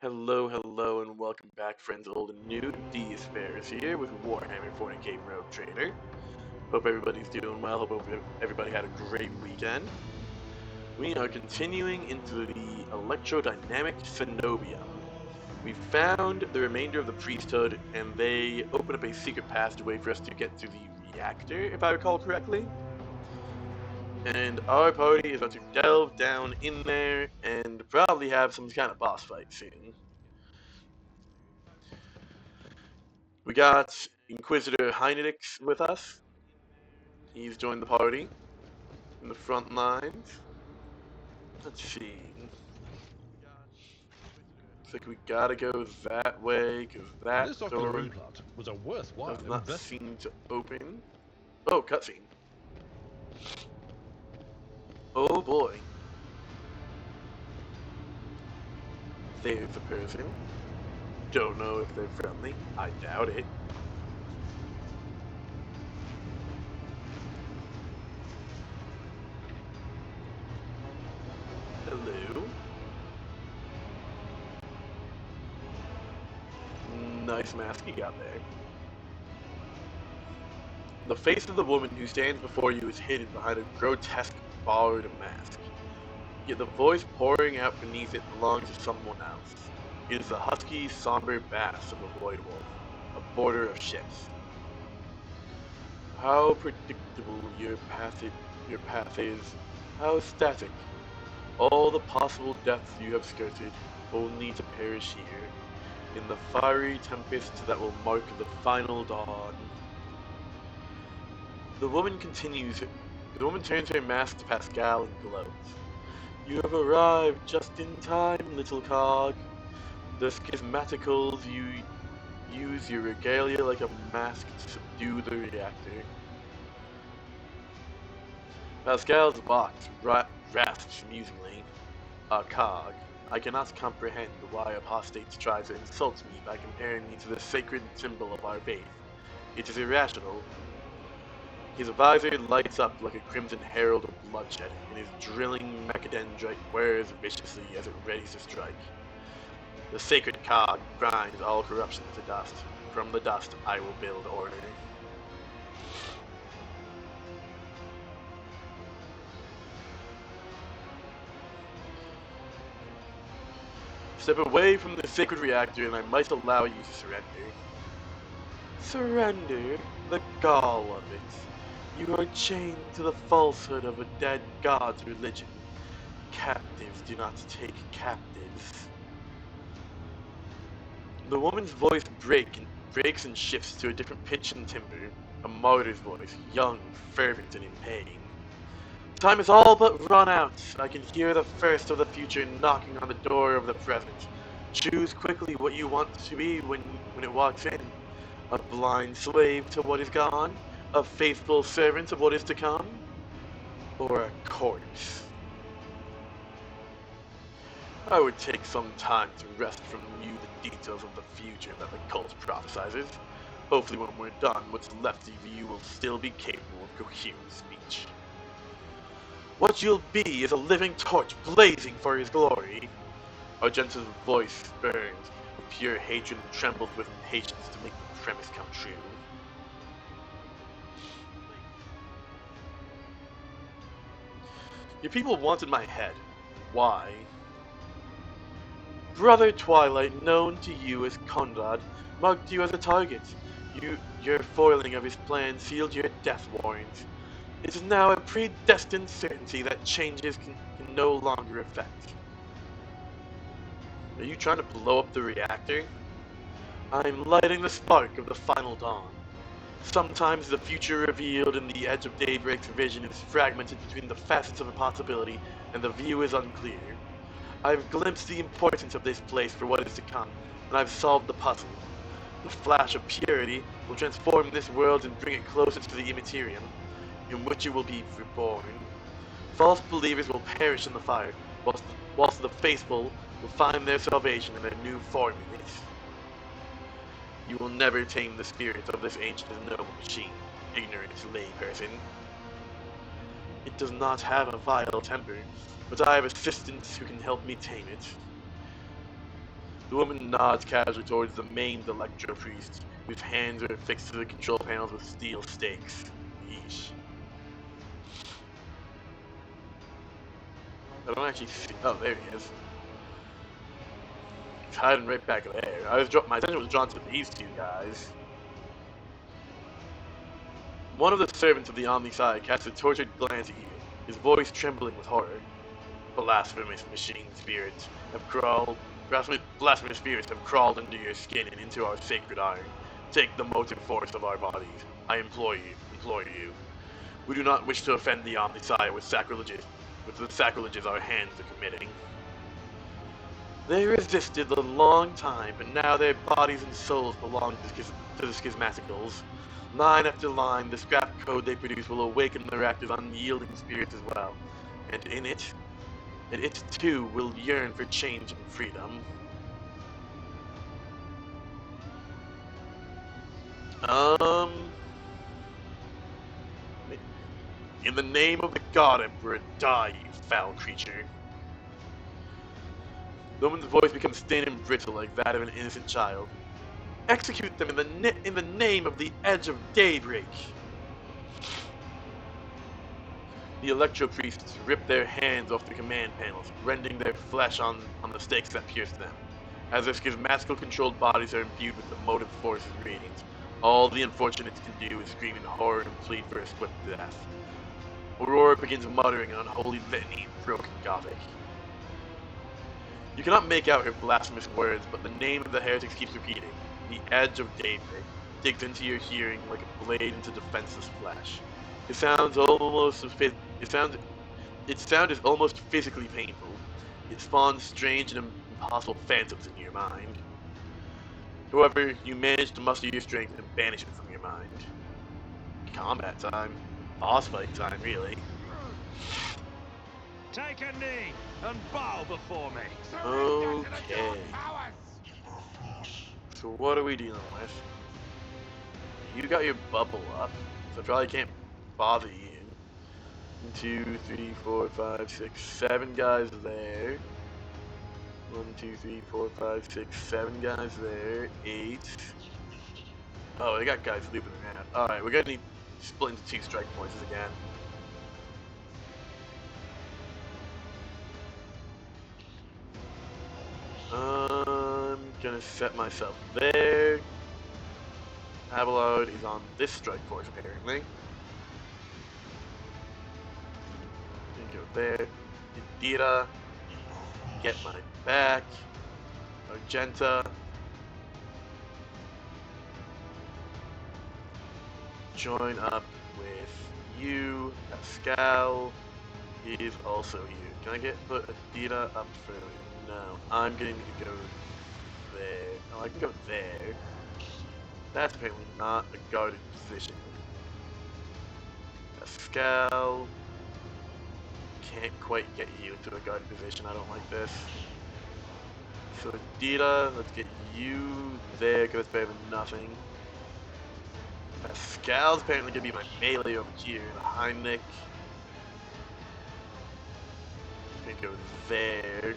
Hello, and welcome back, friends old and new. Deis Ferrous here with Warhammer 40k Rogue Trader. Hope everybody's doing well. Hope everybody had a great weekend. We are continuing into the electrodynamic cenobium. We found the remainder of the priesthood, and they open up a secret passageway for us to get to the reactor, if I recall correctly. And our party is about to delve down in there and probably have some kind of boss fight soon. We got Inquisitor Heinrich with us. He's joined the party in the front lines. Let's see. Looks like we gotta go that way, because that This ocular door implant was a worthwhile does not investment. seem to open. Oh, cutscene. Oh boy. There's a person. Don't know if they're friendly. I doubt it. Hello. Nice mask you got there. The face of the woman who stands before you is hidden behind a grotesque barred mask. Yet the voice pouring out beneath it belongs to someone else. It is the husky, somber bass of a void wolf, a border of ships. How predictable your path is, how static. All the possible depths you have skirted, only to perish here, in the fiery tempest that will mark the final dawn. The woman continues. The woman turns her mask to Pascal and glows. You have arrived just in time, little cog. The schismaticals use your regalia like a mask to subdue the reactor. Pascal's box rasps musingly. A cog. I cannot comprehend why apostates try to insult me by comparing me to the sacred symbol of our faith. It is irrational. His visor lights up like a crimson herald of bloodshed, and his drilling mechadendrite whirs viciously as it readies to strike. The sacred cog grinds all corruption to dust. From the dust I will build order. Step away from the sacred reactor and I might allow you to surrender. Surrender? The gall of it. You are chained to the falsehood of a dead god's religion. Captives do not take captives. The woman's voice breaks and shifts to a different pitch and timbre, a martyr's voice, young, fervent, and in pain. Time is all but run out. I can hear the first of the future knocking on the door of the present. Choose quickly what you want to be when it walks in. A blind slave to what is gone, a faithful servant of what is to come, or a corpse. I would take some time to wrest from you the details of the future that the cult prophesizes. Hopefully when we're done, what's left of you will still be capable of coherent speech. What you'll be is a living torch blazing for his glory. Argenta's voice burns with pure hatred and trembles with impatience to make the premise come true. Your people wanted my head. Why? Brother Twilight, known to you as Conrad, marked you as a target. Your foiling of his plan sealed your death warrant. It is now a predestined certainty that changes can no longer affect. Are you trying to blow up the reactor? I'm lighting the spark of the final dawn. Sometimes the future revealed in the edge of daybreak's vision is fragmented between the facets of a possibility, and the view is unclear. I've glimpsed the importance of this place for what is to come, and I've solved the puzzle. The flash of purity will transform this world and bring it closer to the immaterium, in which it will be reborn. False believers will perish in the fire, whilst the faithful will find their salvation in a new form in it. You will never tame the spirit of this ancient and noble machine, ignorant layperson. It does not have a vile temper, but I have assistants who can help me tame it. The woman nods casually towards the maimed Electro Priest, whose hands are fixed to the control panels with steel stakes. Yeesh. I don't actually see. Oh, there he is. He's hiding right back there. My attention was drawn to these two guys. One of the servants of the Omnicide casts a tortured glance at you, his voice trembling with horror. Blasphemous machine spirits have crawled. Blasphemous spirits have crawled under your skin and into our sacred iron. Take the motive force of our bodies. I implore you. We do not wish to offend the Omnicide with the sacrileges our hands are committing. They resisted a long time, but now their bodies and souls belong to the schismaticals. Line after line, the scrap code they produce will awaken their active, unyielding spirits as well. And it too will yearn for change and freedom. In the name of the God Emperor, die, you foul creature. The woman's voice becomes thin and brittle like that of an innocent child. Execute them in the name of the Edge of Daybreak. The Electro Priests rip their hands off the command panels, rending their flesh on the stakes that pierce them. As their schismatical controlled bodies are imbued with the motive force and radiance, all the unfortunates can do is scream in horror and plead for a swift death. Aurora begins muttering an unholy litany in broken Gothic. You cannot make out her blasphemous words, but the name of the heretics keeps repeating. The Edge of Daybreak digs into your hearing like a blade into defenseless flesh. Its sound is almost physically painful. It spawns strange and impossible phantoms in your mind. However, you manage to muster your strength and banish it from your mind. Combat time. Boss fight time, really. Take a knee and bow before me. Okay. So what are we dealing with? You got your bubble up, so I probably can't bother you. 1, 2, 3, 4, 5, 6, 7 guys there. 1, 2, 3, 4, 5, 6, 7 guys there. 8. Oh, they got guys looping around. Alright, we're gonna need to split into 2 strike forces again. I'm gonna set myself there. Abelard is on this strike force apparently. Go there. Idira, get my back. Argenta, join up with you. Pascal is also here. Can I put Idira up for? No, I'm going to go there. Oh, I can go there. That's apparently not a guarded position. Pascal. Can't quite get you into a guarded position. I don't like this. So Dita, let's get you there because it's better than nothing. Pascal's apparently gonna be my melee over here. Heimlich. Gonna go there.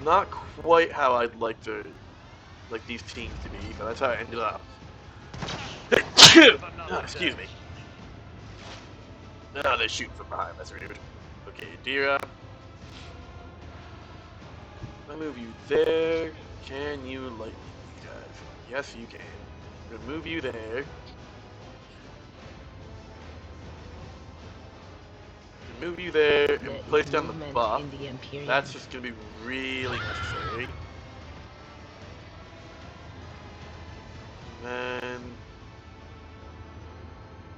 Not quite how I'd like these teams to be, but that's how I ended up. Oh, excuse me. Oh, they're shooting from behind. That's rude. Okay, Dira. I move you there. Can you lightning these guys? Yes, you can. I'm gonna move you there. Move you there and place down the buff. That's just gonna be really necessary. And then,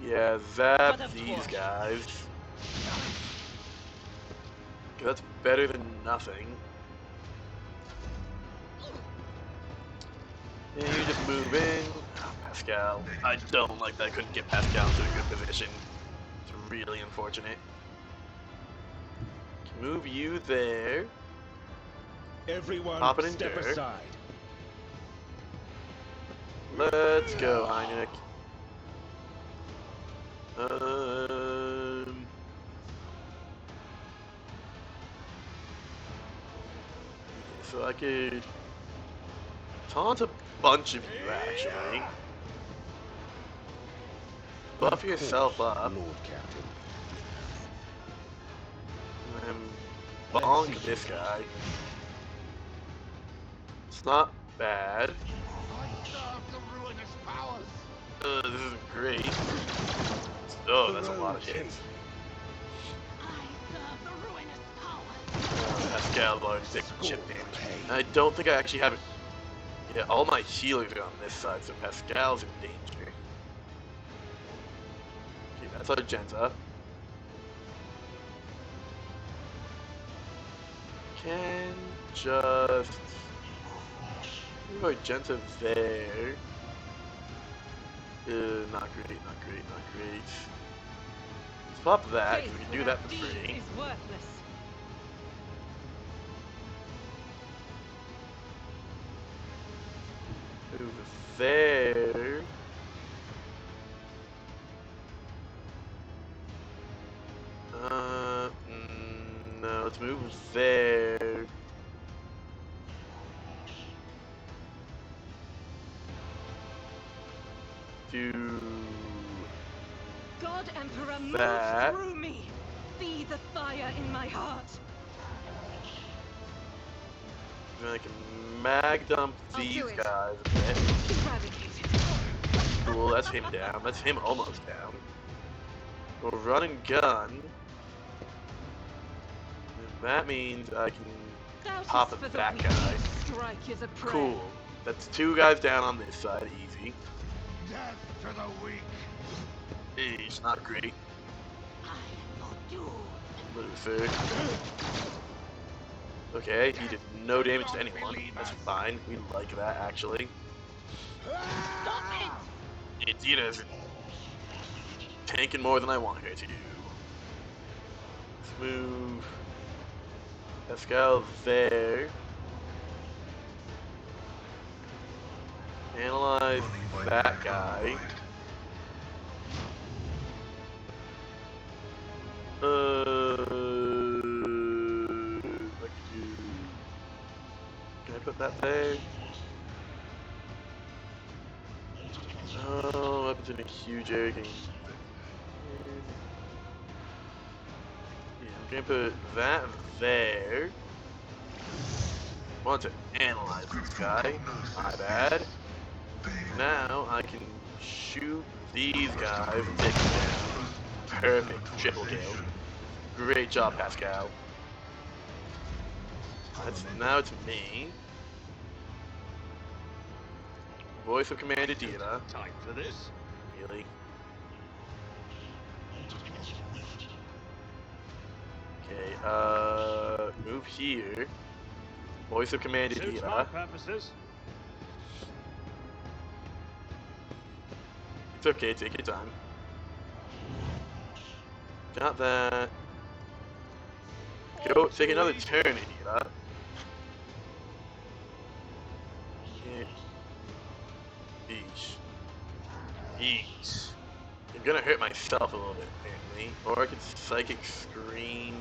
yeah, zap these guys. That's better than nothing. And you just move in. Oh, Pascal. I don't like that I couldn't get Pascal into a good position. It's really unfortunate. Move you there. Everyone, step aside. Let's go, Heimlich. so I could taunt a bunch of you, actually. Buff yourself up. Lord Captain. And then bonk this guy. It's not bad. This isn't great. Oh, that's a lot of hits. Pascal's already taking chip damage. I don't think I actually have it. Yeah, all my healers are on this side, so Pascal's in danger. Okay, that's Argenta. Can just move Argenta there. Not great, not great, not great. Swap that, because we can do that for free. Move there. No, let's move there. Do God Emperor, that. move through me. Be the fire in my heart. Then I can mag dump these guys a bit. Eradicated. Cool, that's him down. That's him almost down. We'll run and gun. And that means I can pop at that guy. Cool. That's 2 guys down on this side, easy. Death to the weak. It's not great. Luther. Okay, he did no damage to anyone. That's fine. We like that, actually. It's tanking more than I want her to do. Let's move Pascal there. Analyze that guy. What can I do? Can I put that there? Oh, weapons in a huge area. Yeah, I'm gonna put that there. Want to analyze this guy. My bad. Now I can shoot these guys and take them down. Perfect. Triple kill. Great job, Pascal. Now it's me. Voice of Commander Dina. Time for this. Really? Okay, move here. Voice of Commander Suits my Dina. purposes. It's okay, take your time. Got that. Go, take another turn, Dina. Eesh. Eesh. I'm gonna hurt myself a little bit, apparently. Or I could Psychic Scream.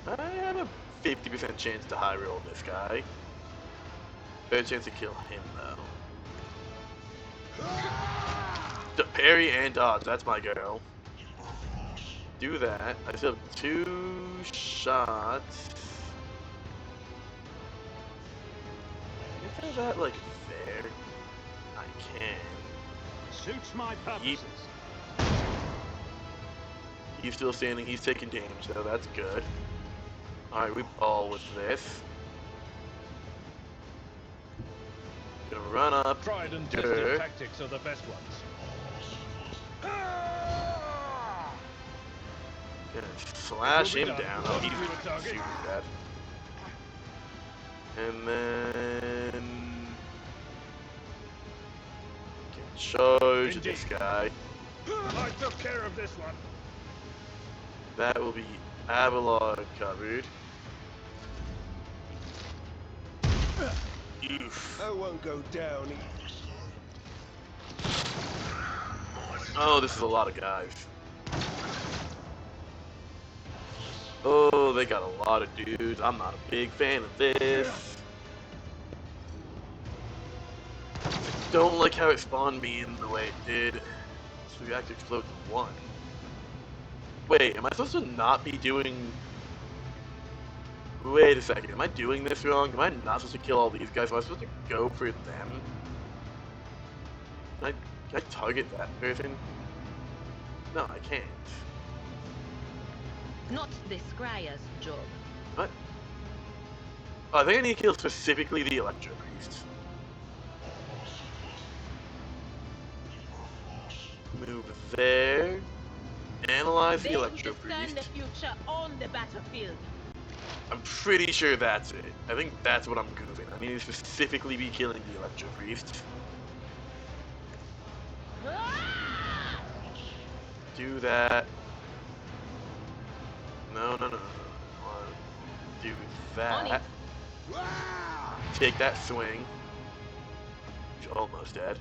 I have a 50% chance to high roll this guy. Better chance to kill him, though. The parry and dodge, that's my girl. Do that. I still have 2 shots. Can I do that, like, there? I can. Suits my purposes. He's still standing, he's taking damage, though, that's good. Alright, we ball with this. Gonna run up. Tried and tested tactics are the best ones. Gonna slash him down. Oh, he's super dead. And then can charge this guy. I took care of this one. That will be Avalon covered. Oof. I won't go down. Oh, this is a lot of guys. Oh, they got a lot of dudes. I'm not a big fan of this. Don't like how it spawned me in the way it did. So reactor explodes in 1. Wait, am I supposed to not be doing... Wait a second, am I doing this wrong? Am I not supposed to kill all these guys? Am I supposed to go for them? Can I target that person? No, I can't. Not the Scryer's job. What? Oh, I think I need to kill specifically the Electro Priest. Move there. Analyze the They who Electro discern Priest. the future on the battlefield. I'm pretty sure that's it. I think that's what I'm goofing. I need to specifically be killing the Electro Priest. Do that. No. I want to do that. Take that swing. He's almost dead.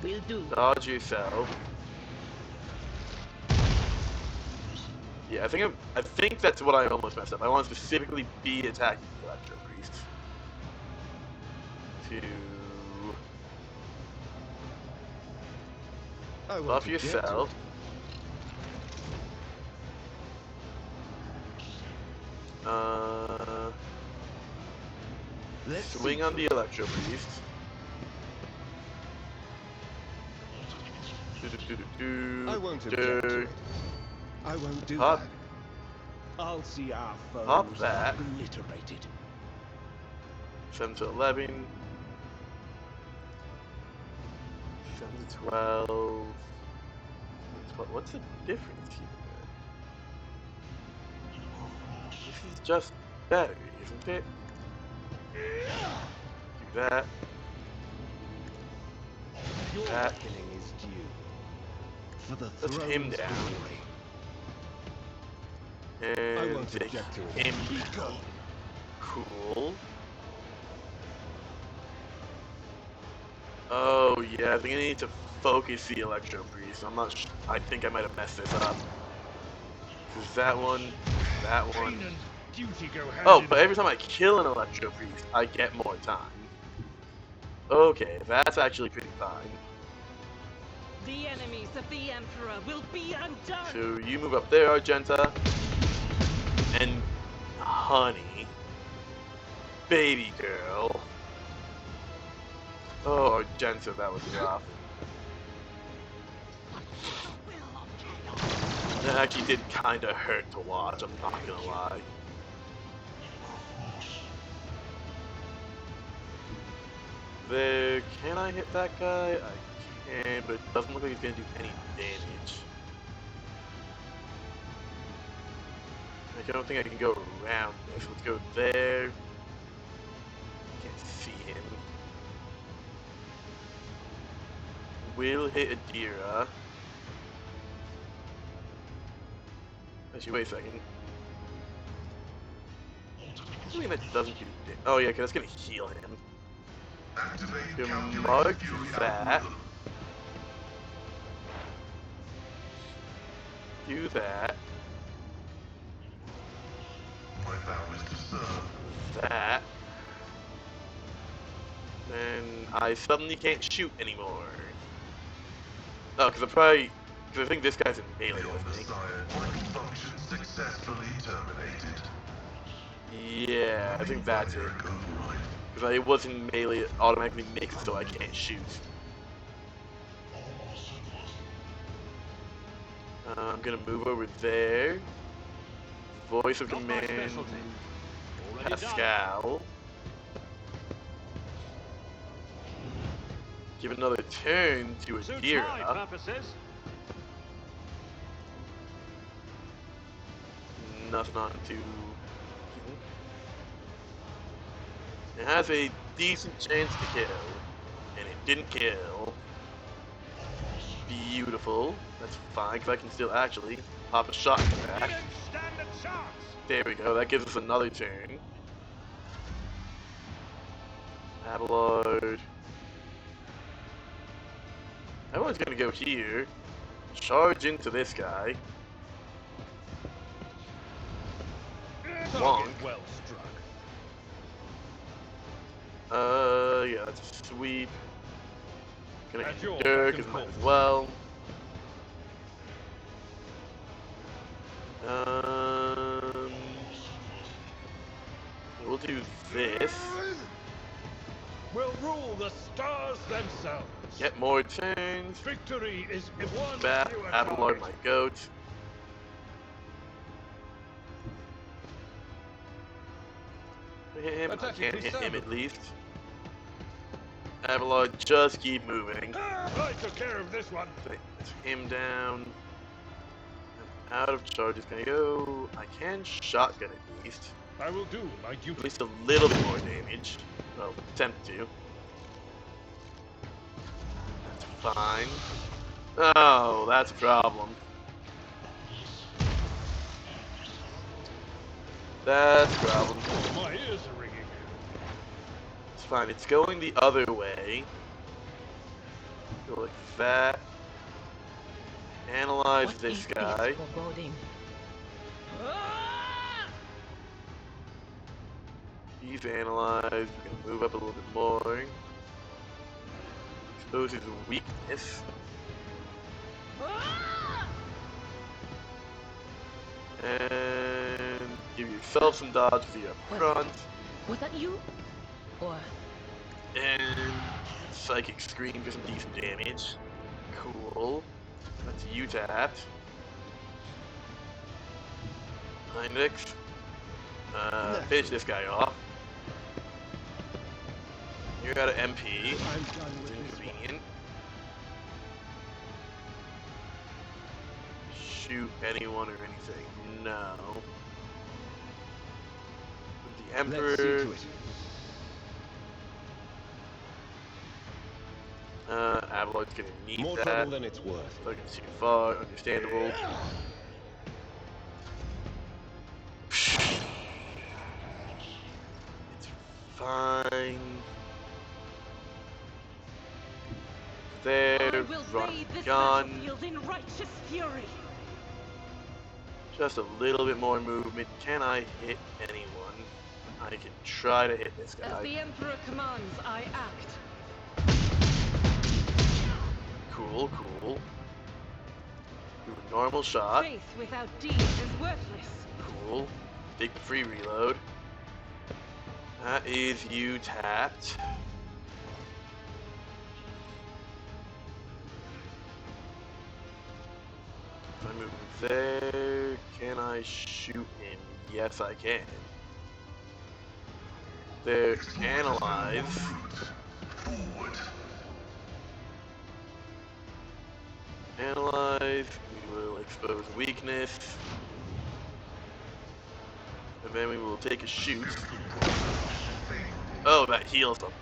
Will do. Dodge yourself. Yeah, I think that's what I almost messed up. I want to specifically be attacking the Electro Priest. To buff yourself. Swing on the Electro Priest. I won't object to it. I won't do Hop. that. I'll see our foes Hop that. obliterated. 7 to 11. 7 to 12. What's the difference here? This is just battery, isn't it? Do that. Your That. reckoning is due. For the That's throne's him down. glory. I And won't take object to it. him Be down. gone. Cool. Oh yeah, I think I need to focus the Electro Priest. I'm not sure. I think I might have messed this up. Cause that one. Pain and duty go hand Oh, in but hand. every time I kill an Electro Priest, I get more time. Okay, that's actually pretty fine. The enemies of the Emperor will be undone! So you move up there, Argenta. And honey. Baby girl. Oh, Argenta, that was rough. That actually did kinda hurt to watch, I'm not gonna lie. There, can I hit that guy? I can, but it doesn't look like he's gonna do any damage. I don't think I can go around this. Let's go there. Can't see him. Will hit Adira. Actually, wait a second. I mean, that doesn't do damage. Oh yeah, because that's gonna heal him. Mark that. Do that. That. Then I suddenly can't shoot anymore. Oh, because because I think this guy's in melee with me. Yeah, I think that's it. Because I was in melee, it automatically makes it so I can't shoot. I'm gonna move over there. Voice of Command, Pascal. Give another turn to Adira. Nothing on to. It has a decent chance to kill, and it didn't kill. Beautiful. That's fine, because I can still actually pop a shot in the back. There we go, that gives us another turn. Abelard. Everyone's gonna go here. Charge into this guy. Wonk. Well struck. Yeah, that's a sweep. Gonna At your endure, beck because and might call. as well. We'll do this. Will rule the stars themselves. Get more turns. Victory is one fewer Abelard, target. my goat. Hit him. I Attacking can't hit him December. at least. Abelard, just keep moving. I took care of this one. That's him down. I'm out of charges. Can I go? I can shotgun at least. I will do my At duty. least a little bit more damage. Well, attempt to. That's fine. Oh, that's a problem. That's a problem. My ears are ringing. It's fine. It's going the other way. Go like that. Analyze What this is guy. this foreboding? He's analyzed. We're gonna move up a little bit more. Expose his weakness. And give yourself some dodge via front. Was that you? Or And Psychic Scream for some decent damage. Cool. That's you tapped. Heinrich. Finish this guy off. You're out of MP. I'm done with this one. Inconvenient. Shoot anyone or anything. No. The Emperor. Let's see to it. Abelard's gonna need More that. trouble than it's worth. Fucking too far, understandable. It's fine. I There, will run, bathe this gun. battlefield in righteous fury. Just a little bit more movement. Can I hit anyone? I can try to hit this As guy. the Emperor commands, I act. Cool, cool. Do a normal shot. Faith without deeds is worthless. Cool. Take the free reload. That is you tapped. If I move there, can I shoot him? Yes, I can. There, analyze. Analyze. We will expose weakness. And then we will take a shoot. Oh, that heals them.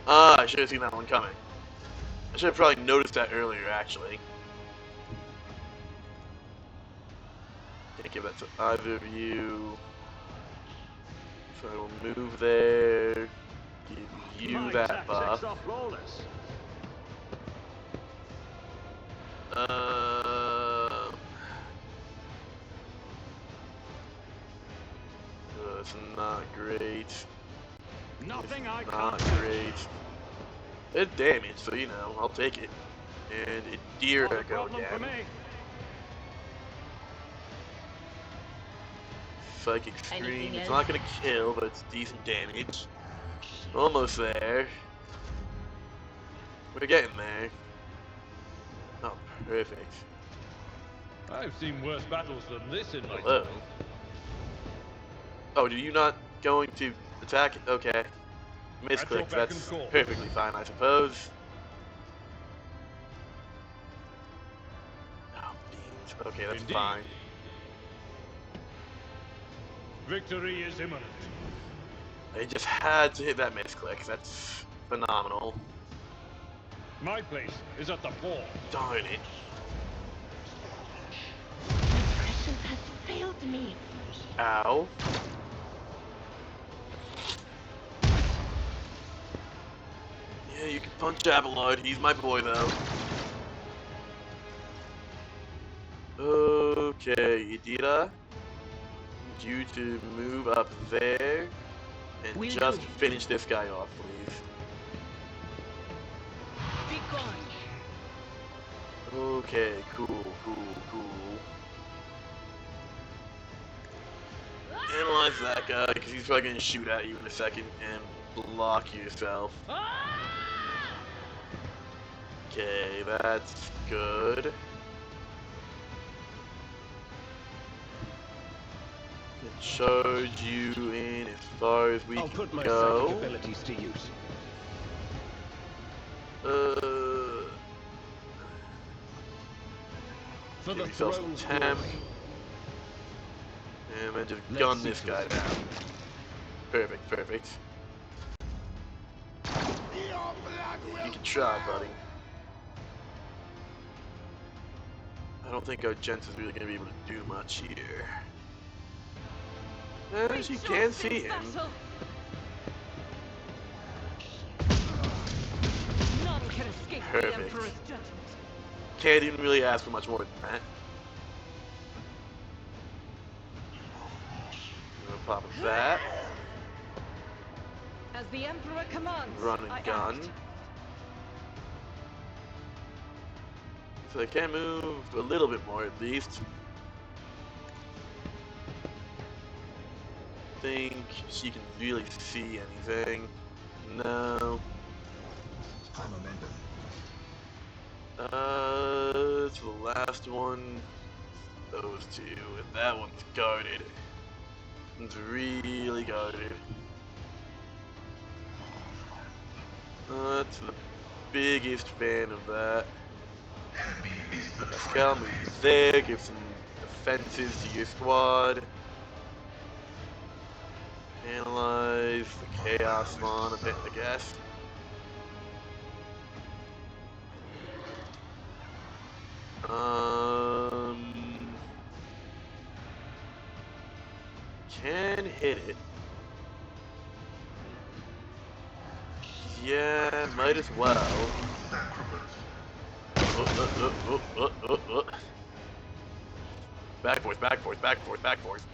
Ah, I should have seen that one coming. I should have probably noticed that earlier, actually. Can't give that to either of you. So I will move there. Give you that buff. That's not great. Nothing I Not can't great. It's damage, so you know, I'll take it. And it deer Not a go problem for again. me. Psychic Scream. Anything It's else? not gonna kill, but it's decent damage. Almost there. We're getting there. Oh, perfect. I've seen worse battles than this in my Hello. time. Oh, do you not going to attack? Okay. At your Misclick, beck that's and call. perfectly fine, I suppose. Oh, beans. Okay, that's Indeed. fine. Victory is imminent. I just had to hit that misclick. That's phenomenal. My place is at the fore. Darn it. passion has failed me. Ow. Yeah, you can punch Abelard. He's my boy, though. Okay, Idira. you to move up there and Will just do. finish this guy off, please. Be gone. Okay, cool. Analyze that guy, because he's probably going to shoot at you in a second and block yourself. Okay, that's good. Can charge you in as far as we I'll can put my go. psychic abilities to use. For Give the yourself some throne's temp. glory. And then just Let's gun see this to guy it. down. Perfect. You can try, buddy. I don't think our Gents is really going to be able to do much here. She can see him. Battle. None can escape the Perfect. Emperor's judgment. Can't even really ask for much more than that. Gonna pop that. As the Emperor commands, Run and I gun. act. So I can move a little bit more at least. Think she can really see anything. No. To the last one, those two, and that one's guarded. It's really guarded. That's the biggest fan of that. Pascal, move there, give some defenses to your squad. Analyze the Chaos Spawn a bit, I guess. Can hit it. Yeah, might as well. Back forth.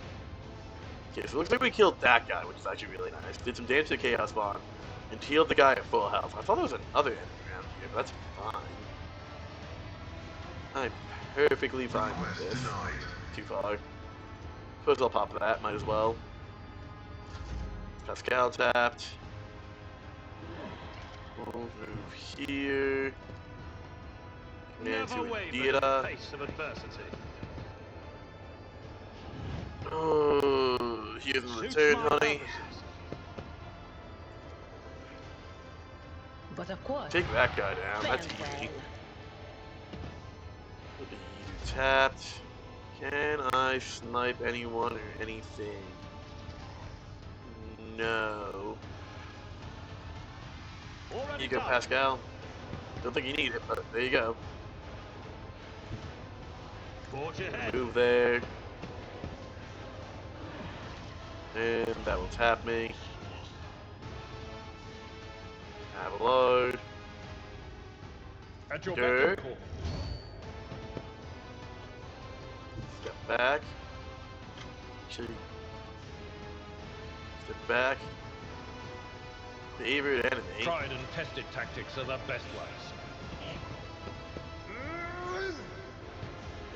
Okay, so it looks like we killed that guy, which is actually really nice. Did some damage to the Chaos Spawn, and healed the guy at full health. I thought there was another enemy around here, but that's fine. I'm perfectly fine with this. Too far. Suppose I'll pop that, might as well. Pascal tapped. We'll move here. Command to Indira. Face of adversity. Oh, here's the return, honey. But of course. Take that guy down, that's easy. You tapped. Can I snipe anyone or anything? No. Here you go, Pascal. Don't think you need it, but there you go. Move there. And that will tap me. Have a load. At your Dirt. beck and call. Step back. Actually, step back. Favorite enemy. Tried and tested tactics are the best ones.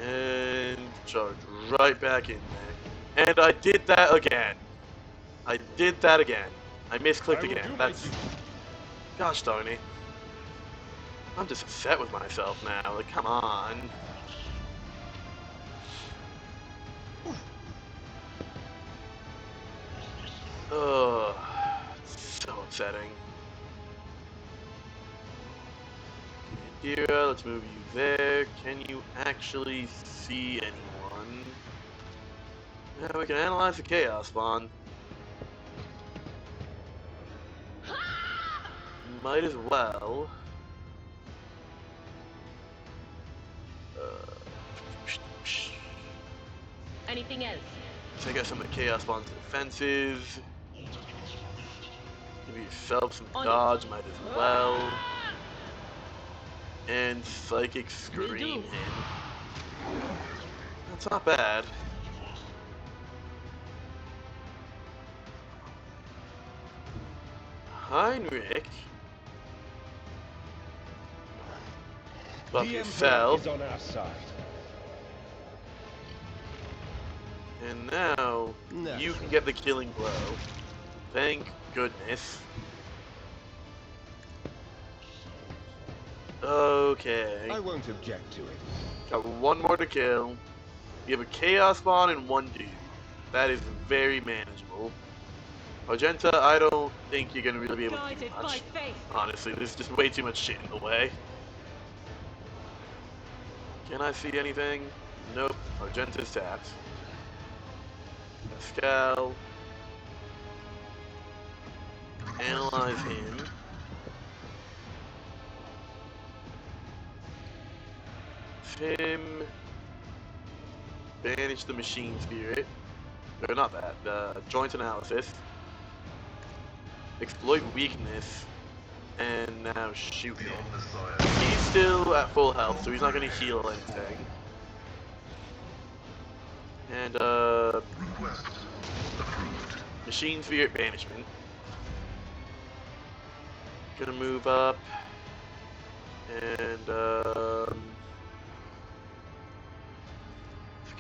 And charge right back in there. And I did that again. I misclicked again. That's... Gosh darn it. I'm just upset with myself now. Like, come on. Ugh. So upsetting. Indira, let's move you there. Can you actually see anyone? Yeah, we can analyze the Chaos Spawn. Might as well. Anything else? Take out some of the Chaos Spawn's defenses. Give yourself some dodge, might as well. And Psychic Scream in. That's not bad. Heinrich. Buff The Emperor yourself. is on our side. And now you Naturally. can get the killing blow. Thank goodness. Okay. I won't object to it. Got one more to kill. You have a chaos spawn and one dude. That is very manageable. Argenta, I don't think you're gonna really be able to do Guided by much. faith. Honestly, there's just way too much shit in the way. Can I see anything? Nope. Argenta's tapped. Pascal. Analyze him. Him. Banish the machine spirit. Or not that. Joint analysis. Exploit weakness. And now shoot him. He's still at full health, so he's not going to heal anything. And, Machine Spirit Banishment. Gonna move up. And,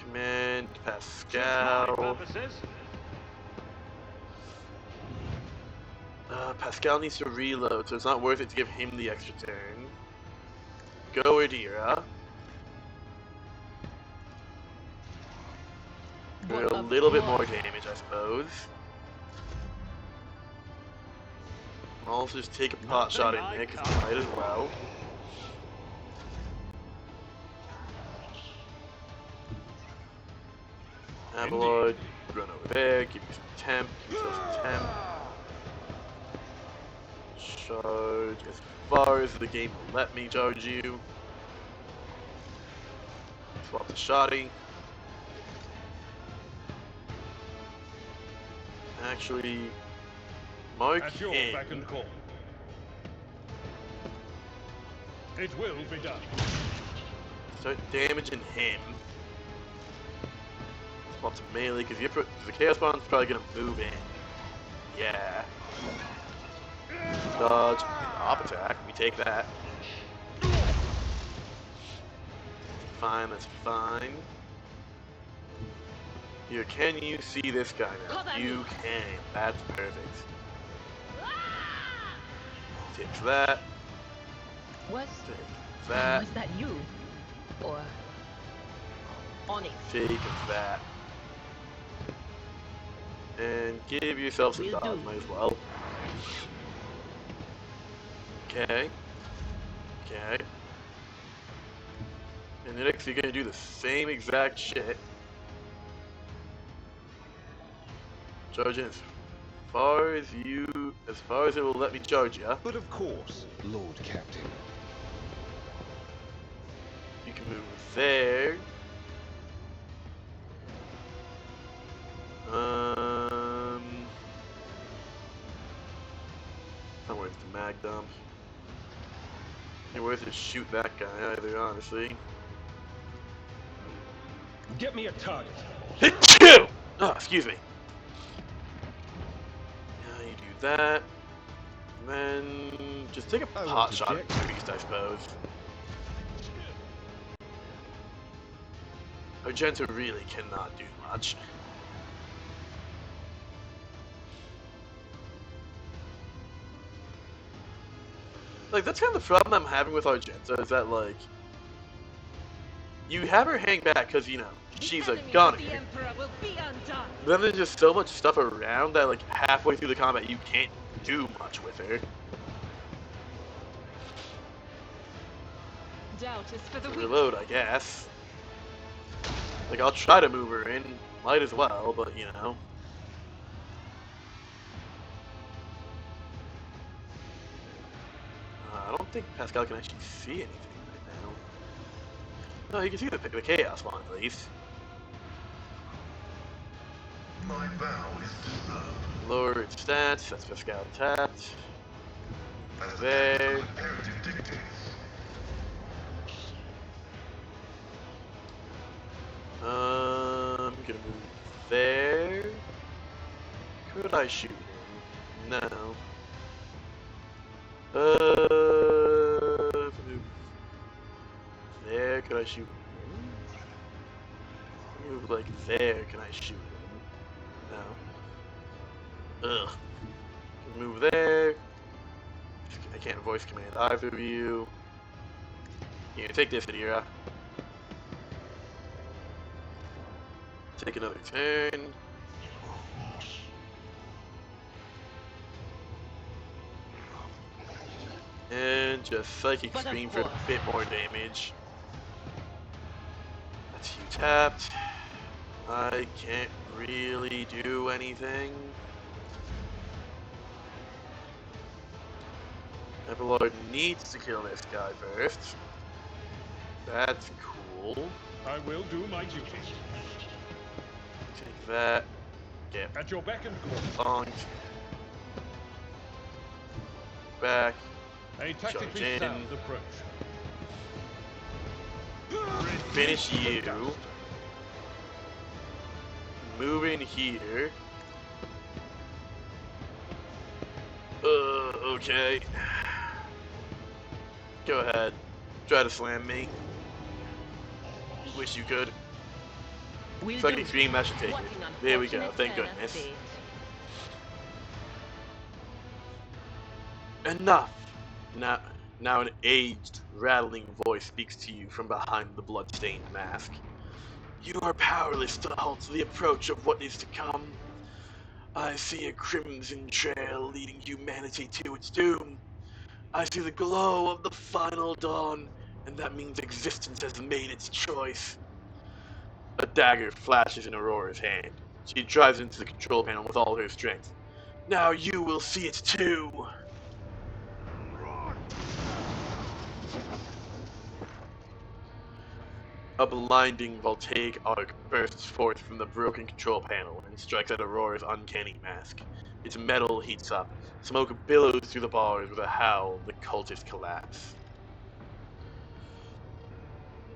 Command Pascal. Pascal needs to reload, so it's not worth it to give him the extra turn. Go Adira. Do a little bit more damage, I suppose. Also just take a pot shot in there, because you might as well. Abelard, run over there, give me some temp, give yourself some temp. Charge as far as the game will let me charge you. Swap the shoddy. Actually, mark At your him. beck and call. It will be done. Start damaging him. Swap to melee because the Chaos Bond's probably gonna move in. Yeah. Dodge. Op attack. We take that. Fine, that's fine. Here, can you see this guy now? You can. That's perfect. Take that. Was Take that. was that you? Or Onyx? Take that. And give yourself some Will dodge, do. might as well. Okay. Okay. And next you're gonna do the same exact shit. Charge in as far as it will let me charge you. But of course, Lord Captain. You can move there. Not worth the mag dump. Ain't worth it to shoot that guy either, honestly. Get me a target. Hit you! Oh, excuse me. Yeah, you do that. And then just take a I pot won't shot at object. the beast, I suppose. Argenta really cannot do much. Like, that's kind of the problem I'm having with Argenta, is that, like, you have her hang back because, you know, she's a gunner. The Emperor will be undone. Then there's just so much stuff around that, like, halfway through the combat, you can't do much with her. Doubt is for the weak. Reload, I guess. Like, I'll try to move her in. Might as well, but, you know. I don't think Pascal can actually see anything right now. No, you can see the Chaos one, at least. My vow is to serve. Lower its stats, that's Pascal tapped. As the There. captain's imperative dictates. I'm gonna move there. Could I shoot him? No. If I move there, can I shoot him? Move like there, can I shoot him? No. Ugh. Can move there. I can't voice command either of you. Here, take this, Adira. Take another turn. And just Psychic But of Scream for a course. bit more damage. That's you tapped. I can't really do anything. Evelard needs to kill this guy first. That's cool. I will do my duty. Take that. Get At your beck and call. bonked. Back. A tactically Charge in. sound approach. Finish you. Move in here. Okay. Go ahead. Try to slam me. Wish you could. Will Psychic do. Scream, that should take What it. an There we go, unfortunate thank turn of goodness. fate. Enough! Now an aged, rattling voice speaks to you from behind the blood-stained mask. You are powerless to halt the approach of what is to come. I see a crimson trail leading humanity to its doom. I see the glow of the final dawn, and that means existence has made its choice. A dagger flashes in Aurora's hand. She drives into the control panel with all her strength. Now you will see it too! A blinding voltaic arc bursts forth from the broken control panel and strikes at Aurora's uncanny mask. Its metal heats up. Smoke billows through the bars. With a howl, the cultists collapse.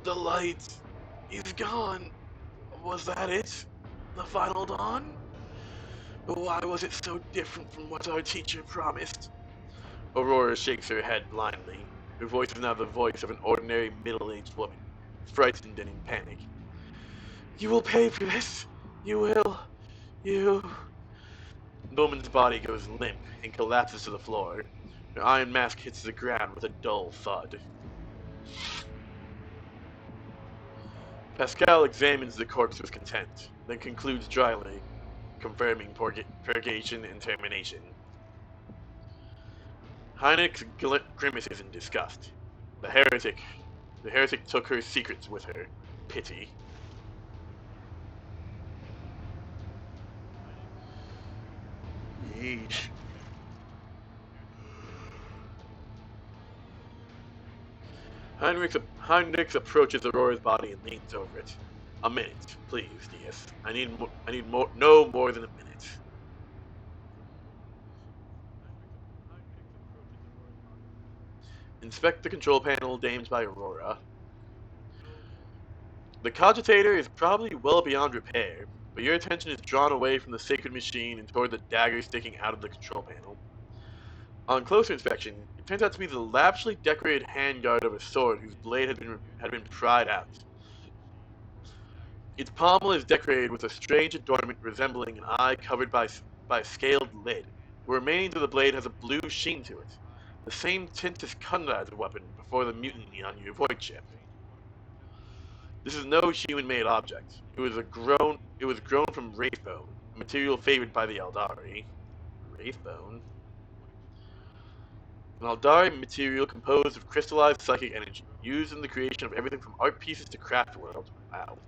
The light is gone. Was that it? The final dawn? Why was it so different from what our teacher promised? Aurora shakes her head blindly. Her voice is now the voice of an ordinary middle-aged woman, frightened and in panic. You will pay for this. You will. You. The woman's body goes limp and collapses to the floor. Her iron mask hits the ground with a dull thud. Pascal examines the corpse with contempt, then concludes dryly, confirming purgation and termination. Heinrich grimaces in disgust. The heretic took her secrets with her. Pity. Yeesh. Heinrich approaches Aurora's body and leans over it. A minute, please, Deis. I need no more than a minute. Inspect the control panel named by Aurora. The cogitator is probably well beyond repair, but your attention is drawn away from the sacred machine and toward the dagger sticking out of the control panel. On closer inspection, it turns out to be the lavishly decorated handguard of a sword whose blade had been pried out. Its pommel is decorated with a strange adornment resembling an eye covered by a scaled lid. The remains of the blade has a blue sheen to it, the same tint as Conrad's weapon before the mutiny on your void ship. This is no human-made object. It was grown from wraithbone, a material favored by the Eldari. Wraithbone? An Eldari material composed of crystallized psychic energy, used in the creation of everything from art pieces to craft world. Wow.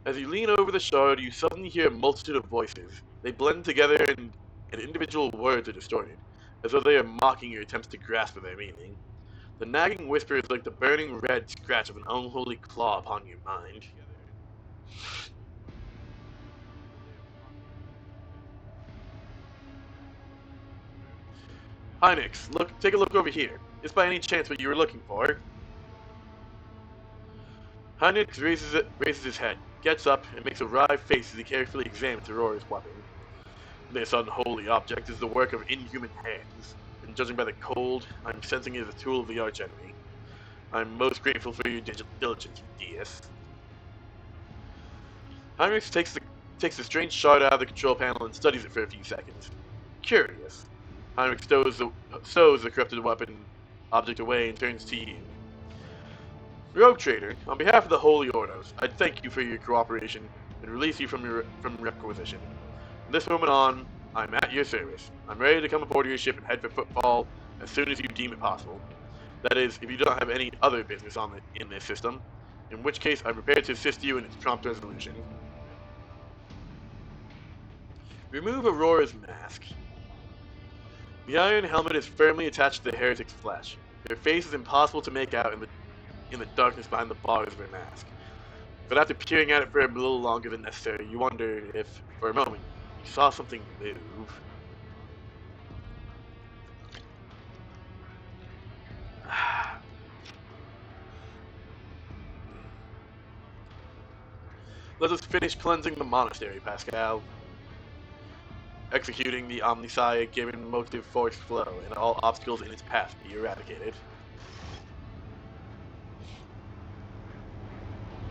As you lean over the shard, you suddenly hear a multitude of voices. They blend together and individual words are distorted, as though they are mocking your attempts to grasp their meaning. The nagging whisper is like the burning red scratch of an unholy claw upon your mind. Hynix, take a look over here. Is by any chance what you were looking for? Hynix raises his head, gets up, and makes a wry face as he carefully examines Aurora's weapon. This unholy object is the work of inhuman hands, and judging by the cold, I'm sensing it as a tool of the archenemy. I'm most grateful for your diligence, Deis. Heinrich takes the strange shard out of the control panel and studies it for a few seconds. Curious. Heinrich stows the corrupted weapon object away and turns to you. Rogue Trader, on behalf of the Holy Ordos, I thank you for your cooperation and release you from requisition. From this moment on, I'm at your service. I'm ready to come aboard your ship and head for Footfall as soon as you deem it possible. That is, if you don't have any other business in this system, in which case I'm prepared to assist you in its prompt resolution. Remove Aurora's mask. The iron helmet is firmly attached to the heretic's flesh. Her face is impossible to make out in the darkness behind the bars of her mask. But after peering at it for a little longer than necessary, you wonder if, for a moment, you saw something move. Let us finish cleansing the monastery, Pascal. Executing the Omnissiah given motive force flow, and all obstacles in its path be eradicated.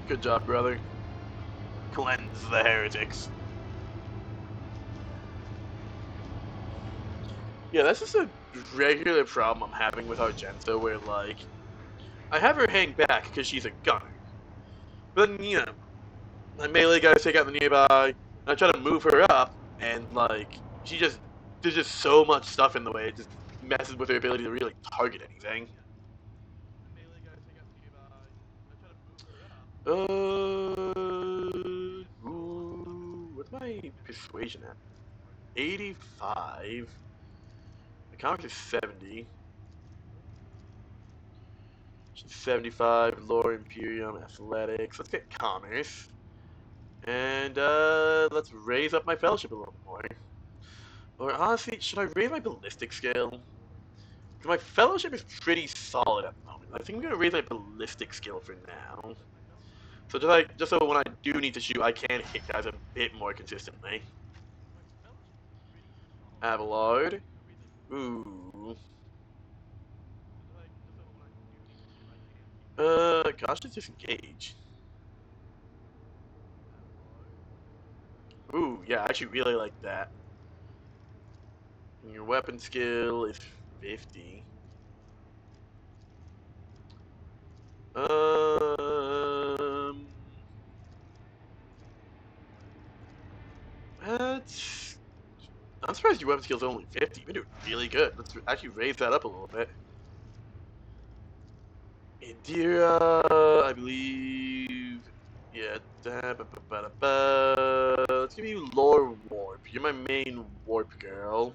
Good job, brother. Cleanse the heretics. Yeah, that's just a regular problem I'm having with Argenta, where, like, I have her hang back because she's a gunner. But then, you know, my melee guys take out the nearby, and I try to move her up, and, like, there's just so much stuff in the way, it just messes with her ability to really target anything. What's my persuasion at? 85. The commerce is 70. She's 75. Lore Imperium Athletics. Let's get commerce. And let's raise up my fellowship a little more. Or honestly, should I raise my ballistic skill? Because my fellowship is pretty solid at the moment. I think I'm gonna raise my ballistic skill for now. So just so when I do need to shoot, I can hit guys a bit more consistently. Abelard. Ooh. Cautious disengage. Ooh, yeah, I actually really like that. And your weapon skill is 50. That's... I'm surprised your weapon skill is only 50. You're doing really good. Let's actually raise that up a little bit. Indira, I believe... Yeah, let's give you Lore Warp. You're my main warp girl.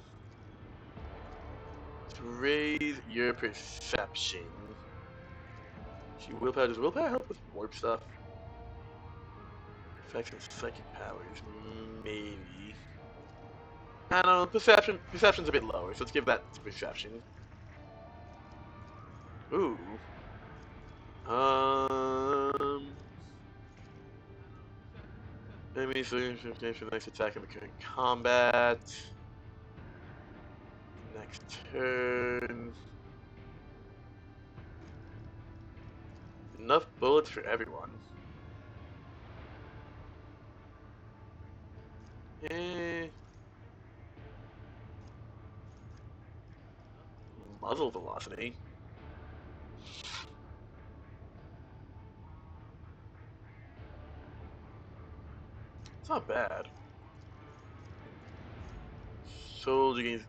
Let's raise your perception. Does willpower help with warp stuff? Effects and psychic powers, maybe. I don't know, perception's a bit lower, so let's give that to perception. Ooh. Enemy solution for next attack in the current combat. Next turn. Enough bullets for everyone. Eh. Muzzle velocity. It's not bad. Soldier gains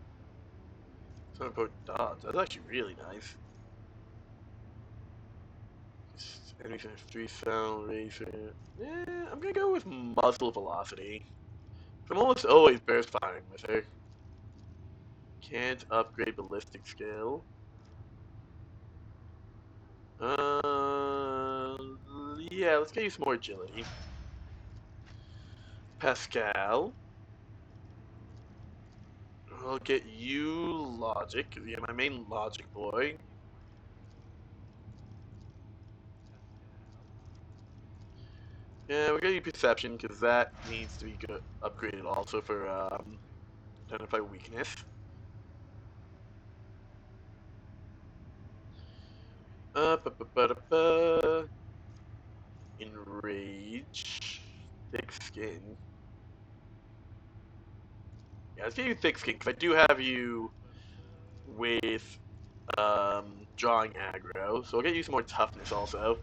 7 dodge. That's actually really nice. Anything 3 sound razor. Yeah, I'm gonna go with muzzle velocity. I'm almost always burst firing with her. Can't upgrade ballistic skill. Yeah, let's get you some more agility. Pascal. I'll get you logic. Yeah, my main logic boy. Yeah, we'll get you perception because that needs to be good upgraded also for Identify weakness. Ba-ba-ba-da-ba. Enrage. Thick skin. Yeah, let's get you thick skin, because I do have you with drawing aggro, so I'll get you some more toughness also.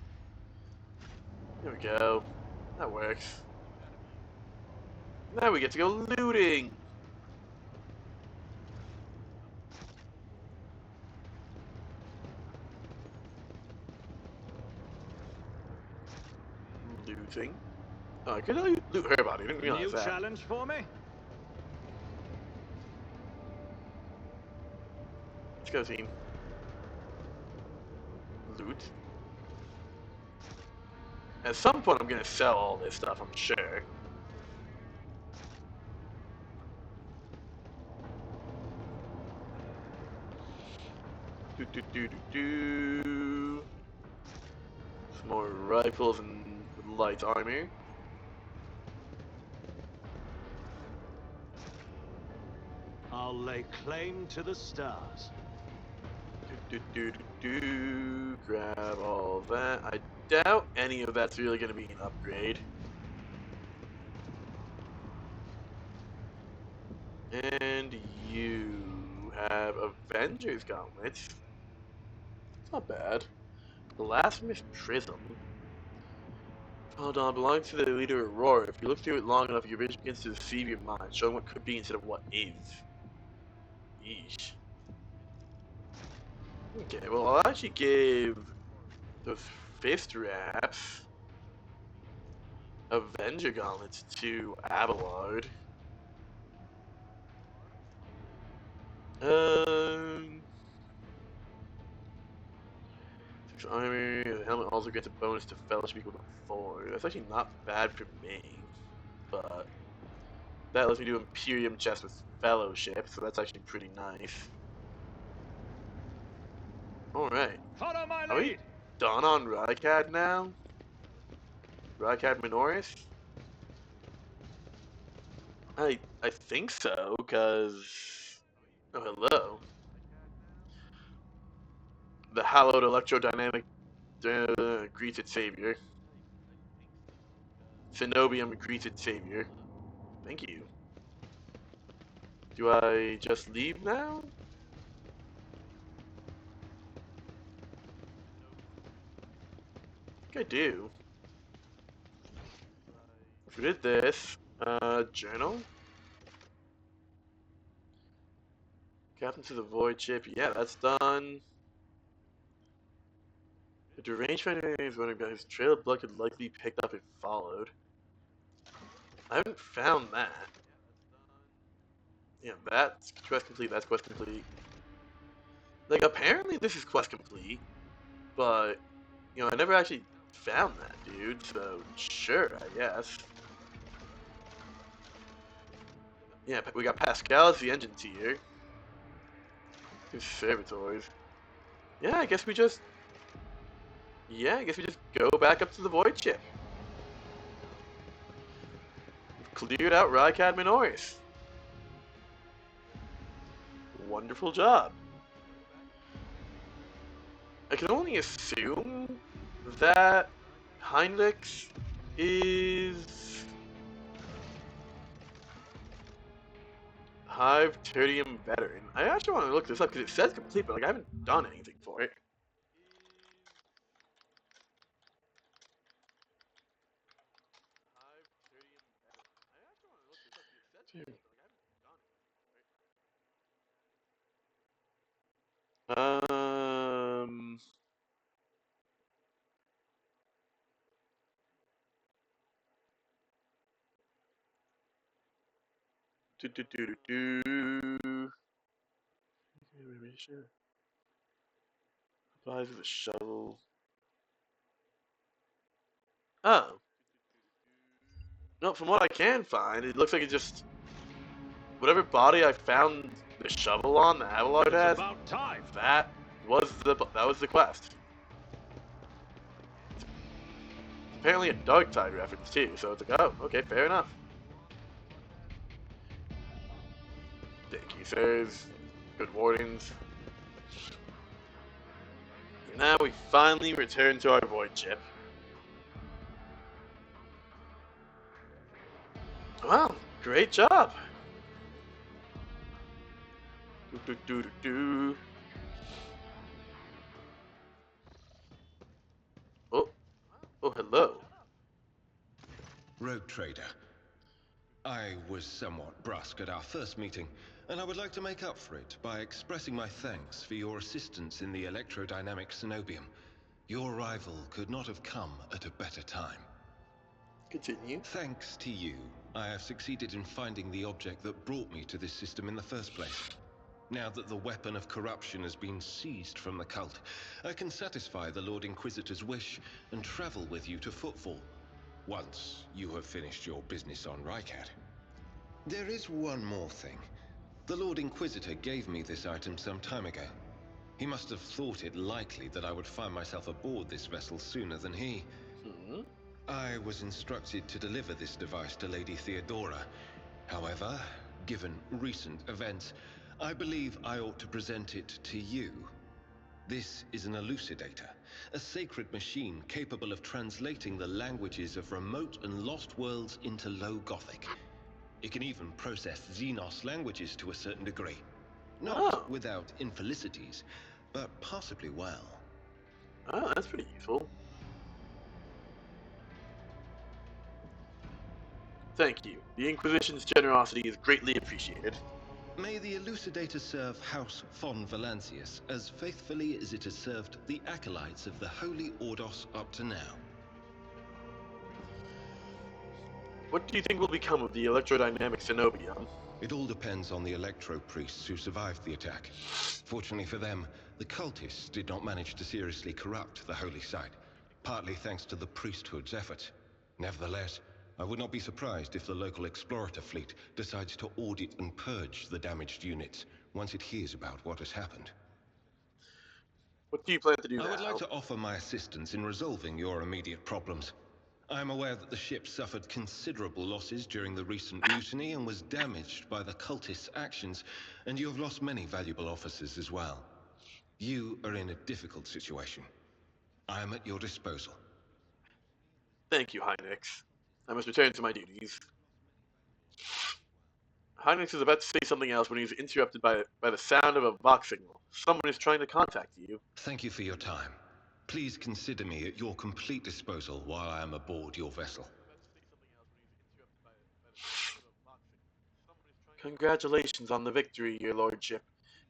There we go. That works. Now we get to go looting! Looting. Oh, I could loot her body, I didn't realize New that. challenge for me? Let's go, team. Loot. At some point I'm gonna sell all this stuff, I'm sure. Do do do do do. Some more rifles and light armor. I'll lay claim to the stars. Do do do do do. Grab all that. I doubt any of that's really gonna be an upgrade. And you have Avengers Gauntlets. It's not bad. Blasphemous Prism. Oh, Don, belongs to the leader Aurora. If you look through it long enough, your vision begins to deceive your mind, showing what could be instead of what is. Yeesh. Okay, well, I'll actually give those fist wraps Avenger Gauntlets to Abelard. Six armor. The helmet also gets a bonus to fellowship equal to 4. That's actually not bad for me, but that lets me do Imperium chest with fellowship, so that's actually pretty nice. Alright. Follow my Are we lead! done on Rykad now? Rykad Minoris? I think so, cause oh hello. The hallowed electrodynamic greets its savior. Cenobium greets its savior. Thank you. Do I just leave now? I think I do. If we did this, journal? Captain to the Void Ship, yeah, that's done. The deranged fighter is running down his trail of blood could likely be picked up and followed. I haven't found that. Yeah, that's quest complete, that's quest complete. Like, apparently this is quest complete, but, you know, I never actually found that dude, so sure, I guess. Yeah, we got Pascal as the engine tier. Two servitors. Yeah, I guess we just... Yeah, I guess we just go back up to the Void Ship. Cleared out Rykad Minoris. Wonderful job. I can only assume that Heinrichs is Hive Tertium Veteran. I actually want to look this up because it says complete, but like I haven't done anything for it. Um. Do do do do do. Applies with a shovel. Oh. No, from what I can find, it looks like it just whatever body I found the shovel on, the Abelard It's has, about time! that was the quest. Apparently a Dark Tide reference too, so it's like, oh, okay, fair enough. Thank you, sirs. Good wardens. Now we finally return to our void ship. Wow, great job! Do. Oh, oh, hello. Rogue Trader. I was somewhat brusque at our first meeting, and I would like to make up for it by expressing my thanks for your assistance in the electrodynamic Cenobium. Your arrival could not have come at a better time. Continue. Thanks to you, I have succeeded in finding the object that brought me to this system in the first place. Now that the weapon of corruption has been seized from the cult, I can satisfy the Lord Inquisitor's wish and travel with you to Footfall, once you have finished your business on Rycat. There is one more thing. The Lord Inquisitor gave me this item some time ago. He must have thought it likely that I would find myself aboard this vessel sooner than he. I was instructed to deliver this device to Lady Theodora. However, given recent events, I believe I ought to present it to you. This is an elucidator, a sacred machine capable of translating the languages of remote and lost worlds into Low Gothic. It can even process Xenos languages to a certain degree. Not without infelicities, but possibly well. Oh, that's pretty useful. Thank you. The Inquisition's generosity is greatly appreciated. May the elucidator serve House von Valancius as faithfully as it has served the acolytes of the Holy Ordos up to now. What do you think will become of the electrodynamic Cenobium? It all depends on the electro-priests who survived the attack. Fortunately for them, the cultists did not manage to seriously corrupt the holy site, partly thanks to the priesthood's efforts. Nevertheless, I would not be surprised if the local explorator fleet decides to audit and purge the damaged units once it hears about what has happened. What do you plan to do now? I would like to offer my assistance in resolving your immediate problems. I am aware that the ship suffered considerable losses during the recent mutiny and was damaged by the cultists' actions, and you have lost many valuable officers as well. You are in a difficult situation. I am at your disposal. Thank you, Hynix. I must return to my duties. Hynix is about to say something else when he is interrupted by the sound of a Vox signal. Someone is trying to contact you. Thank you for your time. Please consider me at your complete disposal while I am aboard your vessel. Congratulations on the victory, your lordship.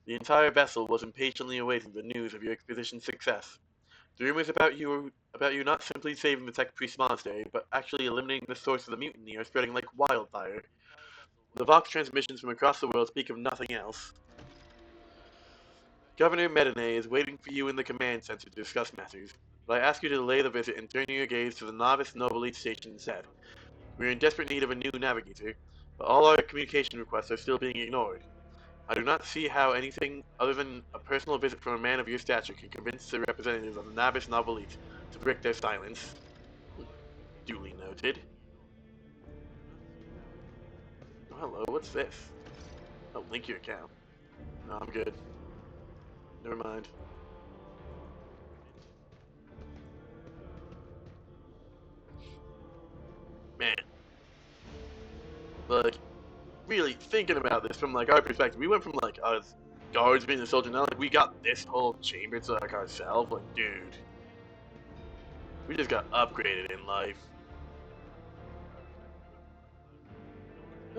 The entire vessel was impatiently awaiting the news of your expedition's success. The rumors about you not simply saving the Tech Priest Monastery, but actually eliminating the source of the mutiny are spreading like wildfire. The Vox transmissions from across the world speak of nothing else. Governor Medine is waiting for you in the command center to discuss matters, but I ask you to delay the visit and turn your gaze to the Novice Novelite station instead. We are in desperate need of a new navigator, but all our communication requests are still being ignored. I do not see how anything other than a personal visit from a man of your stature can convince the representatives of the Novice Novelite to break their silence. Duly noted. Oh, hello, what's this? Oh, link your account. No, I'm good. Never mind. Man. Like, really thinking about this from like our perspective, we went from like us guards being a soldier, now like we got this whole chamber to like ourselves. Like, dude, we just got upgraded in life.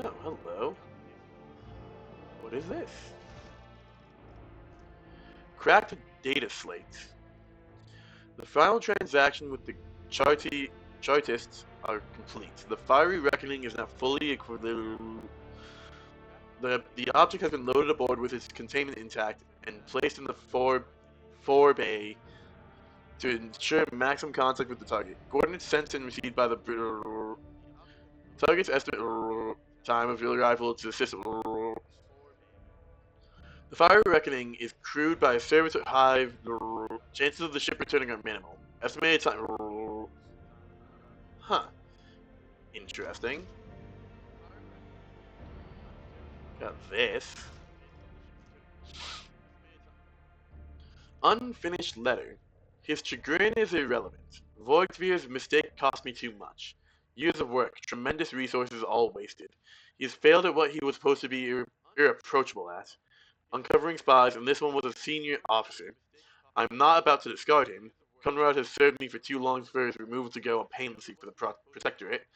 Oh, hello. What is this? Cracked data slate. The final transaction with the chartists are complete. The fiery reckoning is now fully equipped. The object has been loaded aboard with its containment intact and placed in the fore bay to ensure maximum contact with the target. Coordinates sent and received by the target's estimate time of your arrival to the system. The fiery reckoning is crewed by a service at Hive. Chances of the ship returning are minimal. Estimated time. Huh. Interesting. Got this. Unfinished letter. His chagrin is irrelevant. Voigtvir's mistake cost me too much. Years of work, tremendous resources all wasted. He has failed at what he was supposed to be irreproachable at. Uncovering spies, and this one was a senior officer. I'm not about to discard him. Conrad has served me for too long for his removal to go painlessly for the Protectorate.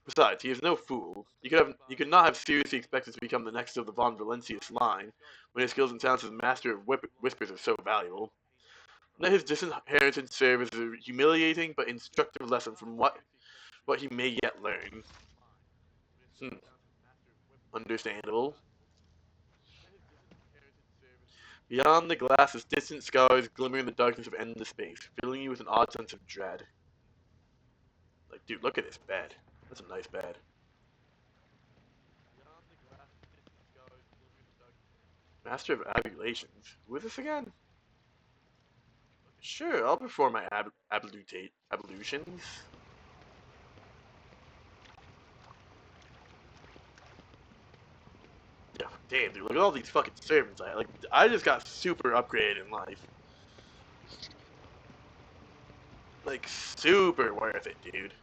Besides, he is no fool. You could not have seriously expected to become the next of the von Valencius line, when his skills and talents as master of whispers are so valuable. Let his disinheritance serve as a humiliating but instructive lesson from what he may yet learn. Understandable. Beyond the glasses, distant scars glimmer in the darkness of endless space, filling you with an odd sense of dread. Like, dude, look at this bed. That's a nice bed. Master of Abulations. Who is this again? Sure, I'll perform my ablutions. Yeah, damn, dude, look at all these fucking servants. I just got super upgraded in life. Like, super worth it, dude.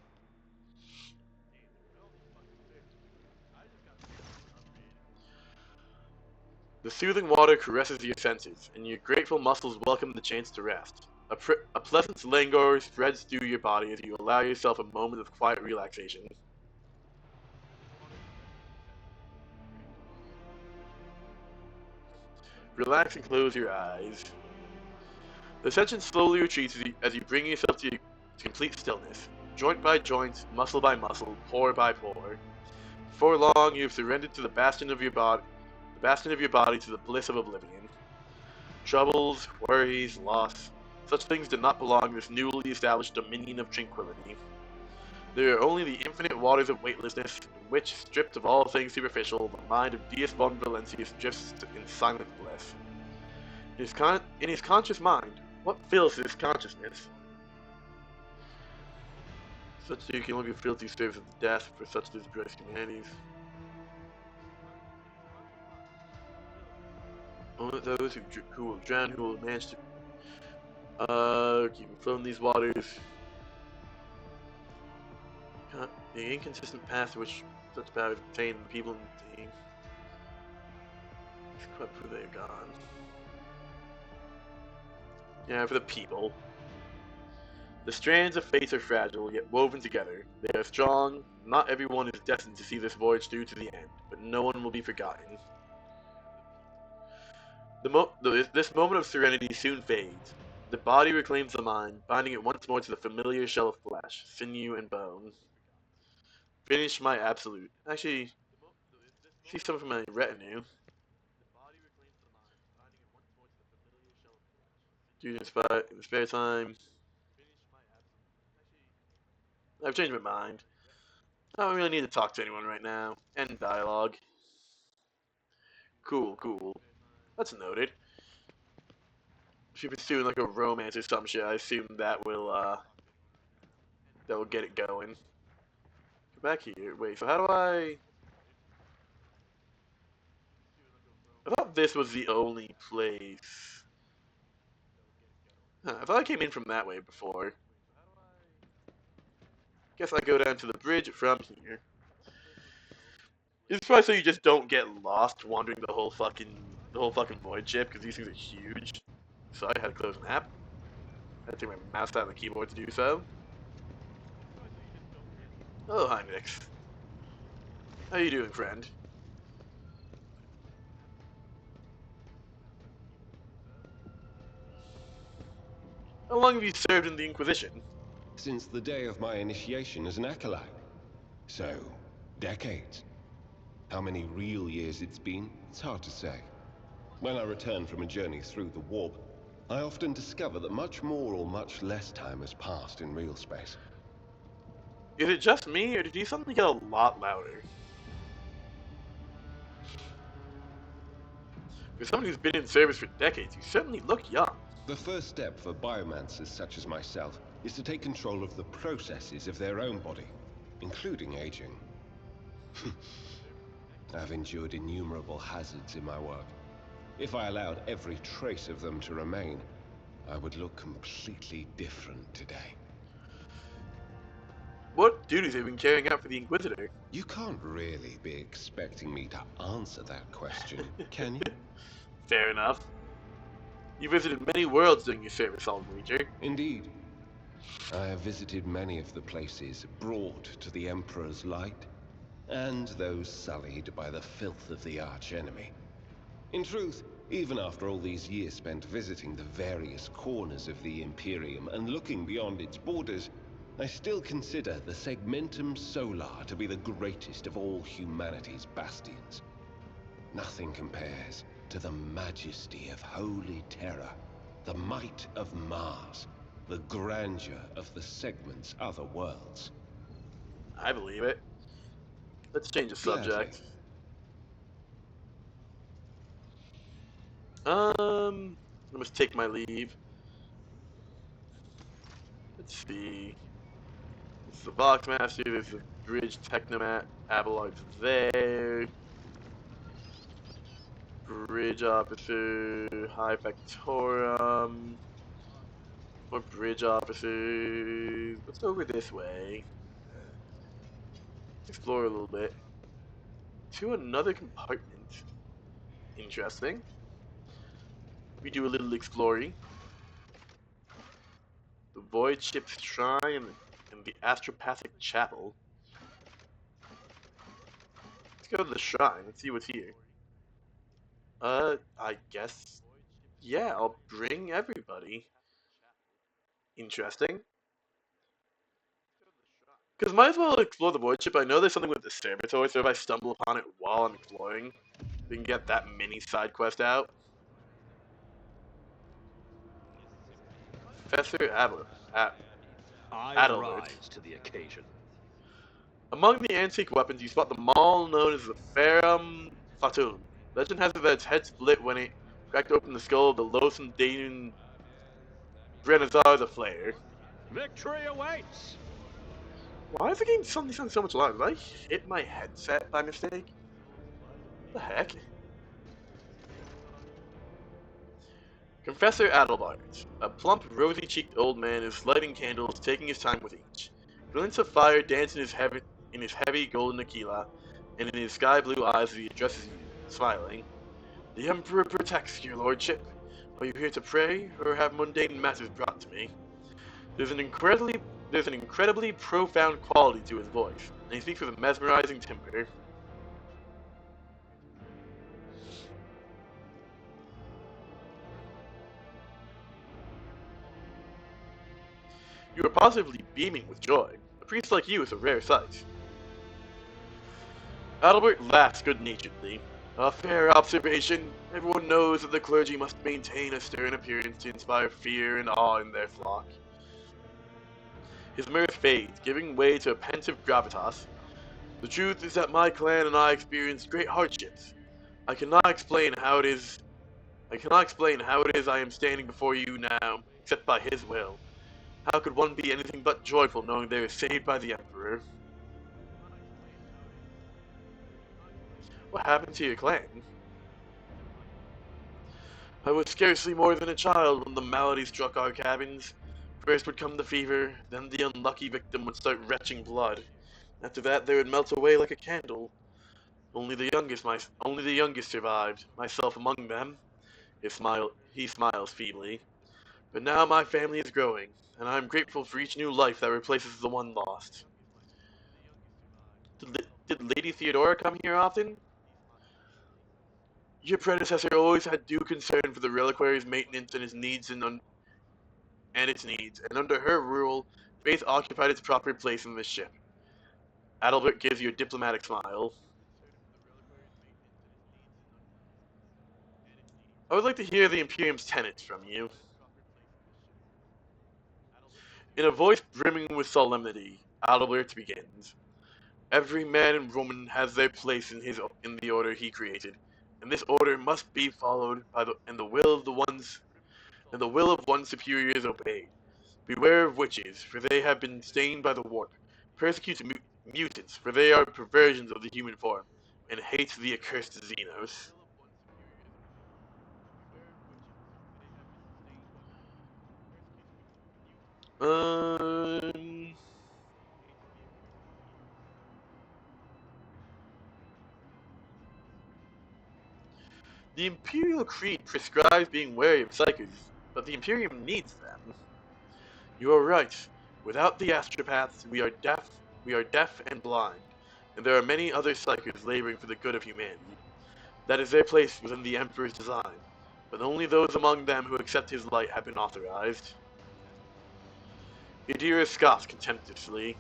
The soothing water caresses your senses, and your grateful muscles welcome the chance to rest. A pleasant languor spreads through your body as you allow yourself a moment of quiet relaxation. Relax and close your eyes. The tension slowly retreats as you bring yourself to complete stillness, joint by joint, muscle by muscle, pore by pore. Before long, you have surrendered to the bastion of your body to the bliss of oblivion. Troubles, worries, loss, such things did not belong in this newly established dominion of tranquility. There are only the infinite waters of weightlessness, in which, stripped of all things superficial, the mind of Deis von Valencius drifts in silent bliss. In his conscious mind, what fills his consciousness? Such you can only feel through service of death for such disgrace humanities. Only those who will drown, who will manage to keep afloat in these waters. The inconsistent path to which such power is obtained, the people in the team. It's quite who they've gone. Yeah, for the people. The strands of fate are fragile, yet woven together. They are strong. Not everyone is destined to see this voyage through to the end, but no one will be forgotten. This moment of serenity soon fades. The body reclaims the mind, binding it once more to the familiar shell of flesh, sinew, and bone. Finish my absolute. Actually, see some of my retinue. Dude, in spare time. I've changed my mind. I don't really need to talk to anyone right now. End dialogue. Cool. That's noted. If you're pursuing like a romance or some shit, I assume that will get it going. Go back here. Wait, so how do I thought this was the only place. Huh, I thought I came in from that way before. Guess I go down to the bridge from here. This is probably so you just don't get lost wandering the whole fucking void ship, because these things are huge. So I had to close an app. I had to take my mouse out of the keyboard to do so. Oh, hi, Nix. How you doing, friend? How long have you served in the Inquisition? Since the day of my initiation as an acolyte. So, decades. How many real years it's been, it's hard to say. When I return from a journey through the warp, I often discover that much more or much less time has passed in real space. Is it just me, or did you suddenly get a lot louder? For someone who's been in service for decades, you certainly look young. The first step for biomancers such as myself is to take control of the processes of their own body, including aging. I've endured innumerable hazards in my work. If I allowed every trace of them to remain, I would look completely different today. What duties have you been carrying out for the Inquisitor? You can't really be expecting me to answer that question, can you? Fair enough. You visited many worlds during your service, Old Wager. Indeed. I have visited many of the places brought to the Emperor's light, and those sullied by the filth of the archenemy. In truth, even after all these years spent visiting the various corners of the Imperium and looking beyond its borders, I still consider the Segmentum Solar to be the greatest of all humanity's bastions. Nothing compares to the majesty of Holy Terror, the might of Mars, the grandeur of the Segment's other worlds. I believe it. Let's change the Gladly. subject. I must take my leave. Let's see. This is the Voxmaster, there's the Bridge Technomat, Abeloid's there. Bridge Officer, High Factorum. More bridge officers. Let's go over this way. Explore a little bit. To another compartment. Interesting. We do a little exploring. The Void Ship's Shrine and the Astropathic Chapel. Let's go to the shrine and see what's here. I guess. Yeah, I'll bring everybody. Interesting. Because might as well explore the Void Ship. I know there's something with the Servitor, so if I stumble upon it while I'm exploring, we can get that mini side quest out. Professor I Adalbert. rise to the occasion. Among the antique weapons, you spot the maul known as the Ferrum Fatum. Legend has it that its head split when it cracked open the skull of the loathsome Daemon Brenazar the Flayer. Victory awaits! Why is the game suddenly sound so much louder? Did I hit my headset by mistake? What the heck? Confessor Adalbert, a plump, rosy-cheeked old man, is lighting candles, taking his time with each. Glints of fire dance in his heavy golden aquila, and in his sky-blue eyes as he addresses you, smiling. The Emperor protects your lordship. Are you here to pray, or have mundane matters brought to me? There's an incredibly profound quality to his voice, and he speaks with a mesmerizing timbre. You are positively beaming with joy. A priest like you is a rare sight. Adalbert laughs good-naturedly. A fair observation. Everyone knows that the clergy must maintain a stern appearance to inspire fear and awe in their flock. His mirth fades, giving way to a pensive gravitas. The truth is that my clan and I experienced great hardships. I cannot explain how it is I am standing before you now, except by his will. How could one be anything but joyful knowing they were saved by the Emperor? What happened to your clan? I was scarcely more than a child when the malady struck our cabins. First would come the fever, then the unlucky victim would start retching blood. After that, they would melt away like a candle. Only the youngest survived, myself among them. He smiles feebly. But now my family is growing, and I am grateful for each new life that replaces the one lost. Did Lady Theodora come here often? Your predecessor always had due concern for the reliquary's maintenance and its needs, and under her rule, faith occupied its proper place in this ship. Adalbert gives you a diplomatic smile. I would like to hear the Imperium's tenets from you. In a voice brimming with solemnity, Adalbert begins. Every man and woman has their place in the order he created, and this order must be followed and the will of one's superior is obeyed. Beware of witches, for they have been stained by the warp. Persecute mutants, for they are perversions of the human form. and hates the accursed Xenos. Um, the Imperial Creed prescribes being wary of psychers, but the Imperium needs them. You are right. Without the astropaths, we are deaf and blind, and there are many other psychers laboring for the good of humanity. That is their place within the Emperor's design, but only those among them who accept his light have been authorized. Idira scoffs contemptuously.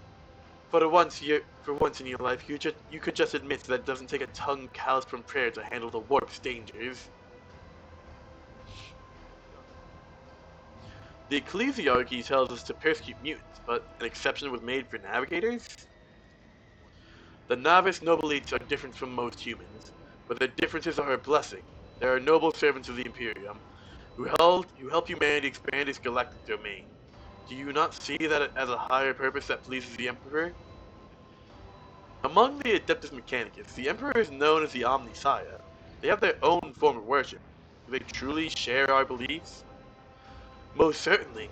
For once in your life, you could just admit that it doesn't take a tongue calloused from prayer to handle the warp's dangers. The ecclesiarchy tells us to persecute mutants, but an exception was made for navigators? The novice nobilites are different from most humans, but their differences are a blessing. They are noble servants of the Imperium, who help humanity expand its galactic domain. Do you not see that as a higher purpose that pleases the Emperor? Among the Adeptus Mechanicus, the Emperor is known as the Omnissiah. They have their own form of worship. Do they truly share our beliefs? Most certainly.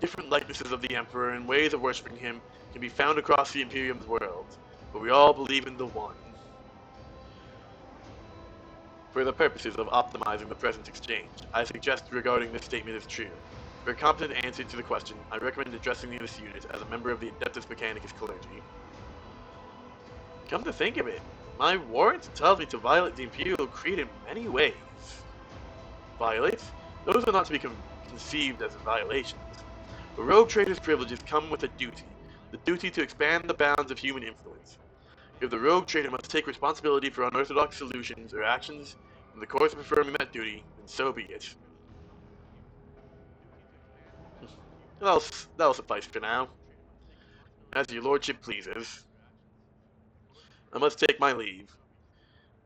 Different likenesses of the Emperor and ways of worshipping him can be found across the Imperium's world, but we all believe in the one. For the purposes of optimizing the present exchange, I suggest regarding this statement as true. For a competent answer to the question, I recommend addressing this unit as a member of the Adeptus Mechanicus clergy. Come to think of it, my warrant tells me to violate the Imperial Creed in many ways. Violate? Those are not to be conceived as violations. The rogue trader's privileges come with a duty, the duty to expand the bounds of human influence. If the rogue trader must take responsibility for unorthodox solutions or actions in the course of performing that duty, then so be it. That'll suffice for now. As your lordship pleases. I must take my leave.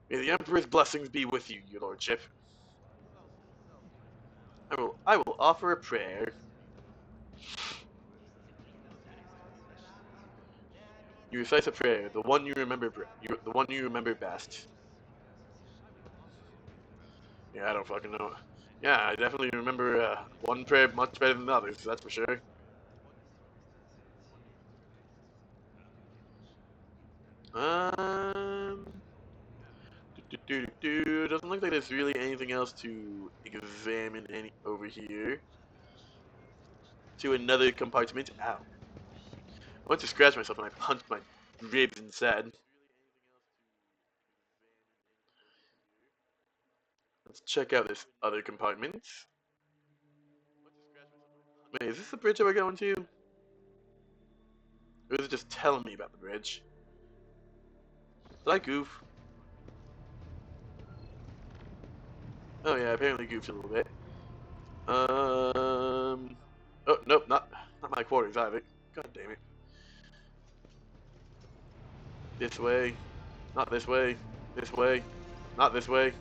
May the Emperor's blessings be with you, your lordship. I will offer a prayer. You recite a prayer, the one you remember, the one you remember best. Yeah, I don't fucking know. Yeah, I definitely remember one prayer much better than others. That's for sure. Um, doesn't look like there's really anything else to examine over here. To another compartment. Ow. I went to scratch myself and I punched my ribs instead. Let's check out this other compartment. Wait, is this the bridge that we're going to? Or is it just telling me about the bridge? Did I goof? Oh yeah, I apparently goofed a little bit. Oh, nope, not my quarters either. God damn it. This way. Not this way. This way. Not this way.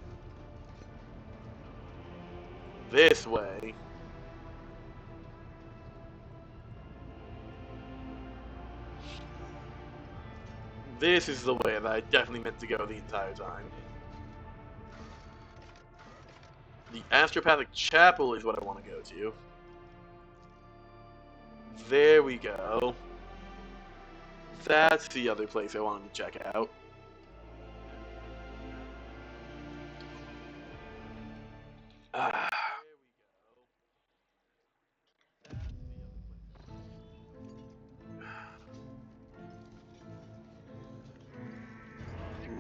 This way. This is the way that I definitely meant to go the entire time. The Astropathic Chapel is what I want to go to. There we go. That's the other place I wanted to check out. Ah.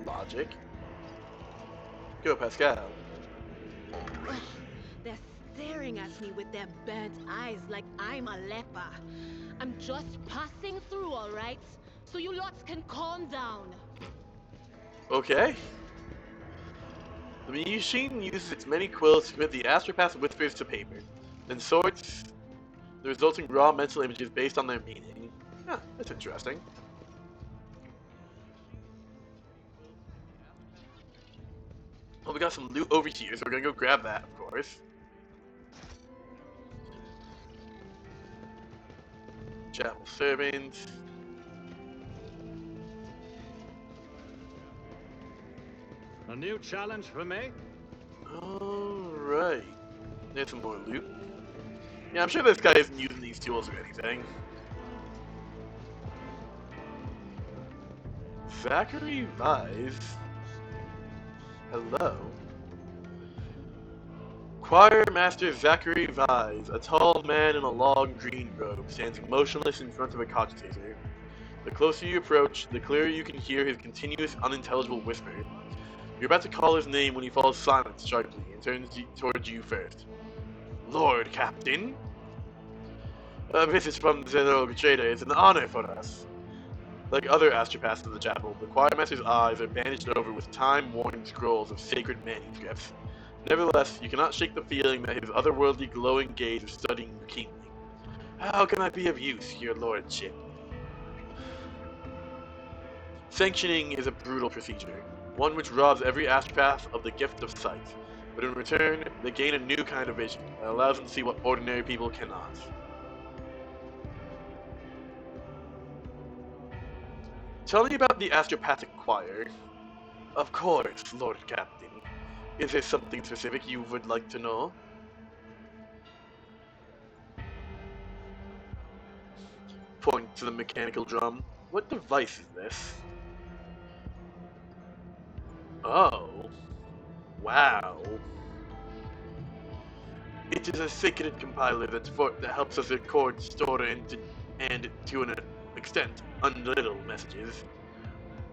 Logic. Go, Pascal. They're staring at me with their burnt eyes like I'm a leper. I'm just passing through, all right? So you lots can calm down. Okay. The machine uses its many quills to commit the astropath's whispers to paper, then sorts the resulting raw mental images based on their meaning. Huh, that's interesting. Well, we got some loot over here, so we're gonna go grab that, of course. Chapel servant. A new challenge for me? Alright. There's some more loot. Yeah, I'm sure this guy isn't using these tools or anything. Zachary Vise? Hello? Choir Master Zachary Vise, a tall man in a long green robe, stands motionless in front of a cogitator. The closer you approach, the clearer you can hear his continuous, unintelligible whisper. You're about to call his name when he falls silent sharply and turns towards you first. Lord Captain? A visit from the Zero Trader is an honor for us. Like other astropaths in the chapel, the choirmaster's eyes are bandaged over with time-worn scrolls of sacred manuscripts. Nevertheless, you cannot shake the feeling that his otherworldly glowing gaze is studying you keenly. How can I be of use, your lordship? Sanctioning is a brutal procedure, one which robs every astropath of the gift of sight, but in return, they gain a new kind of vision that allows them to see what ordinary people cannot. Tell me about the astropathic choir. Of course, Lord Captain. Is there something specific you would like to know? Point to the mechanical drum. What device is this? Oh. Wow. It is a sacred compiler that helps us record, store, and to an extent, unliteral messages.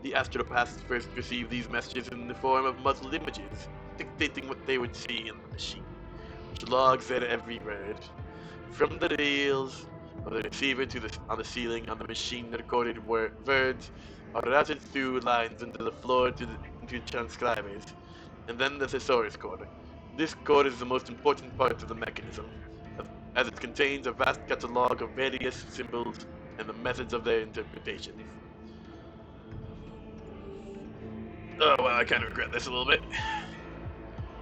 The astropaths first receive these messages in the form of muzzled images, dictating what they would see in the machine, which logs their every word. From the rails of the receiver to on the ceiling on the machine, the recorded words are routed through lines into the floor into transcribers, and then the thesaurus code. This code is the most important part of the mechanism, as it contains a vast catalog of various symbols and the methods of their interpretation. Oh wow, I kind of regret this a little bit.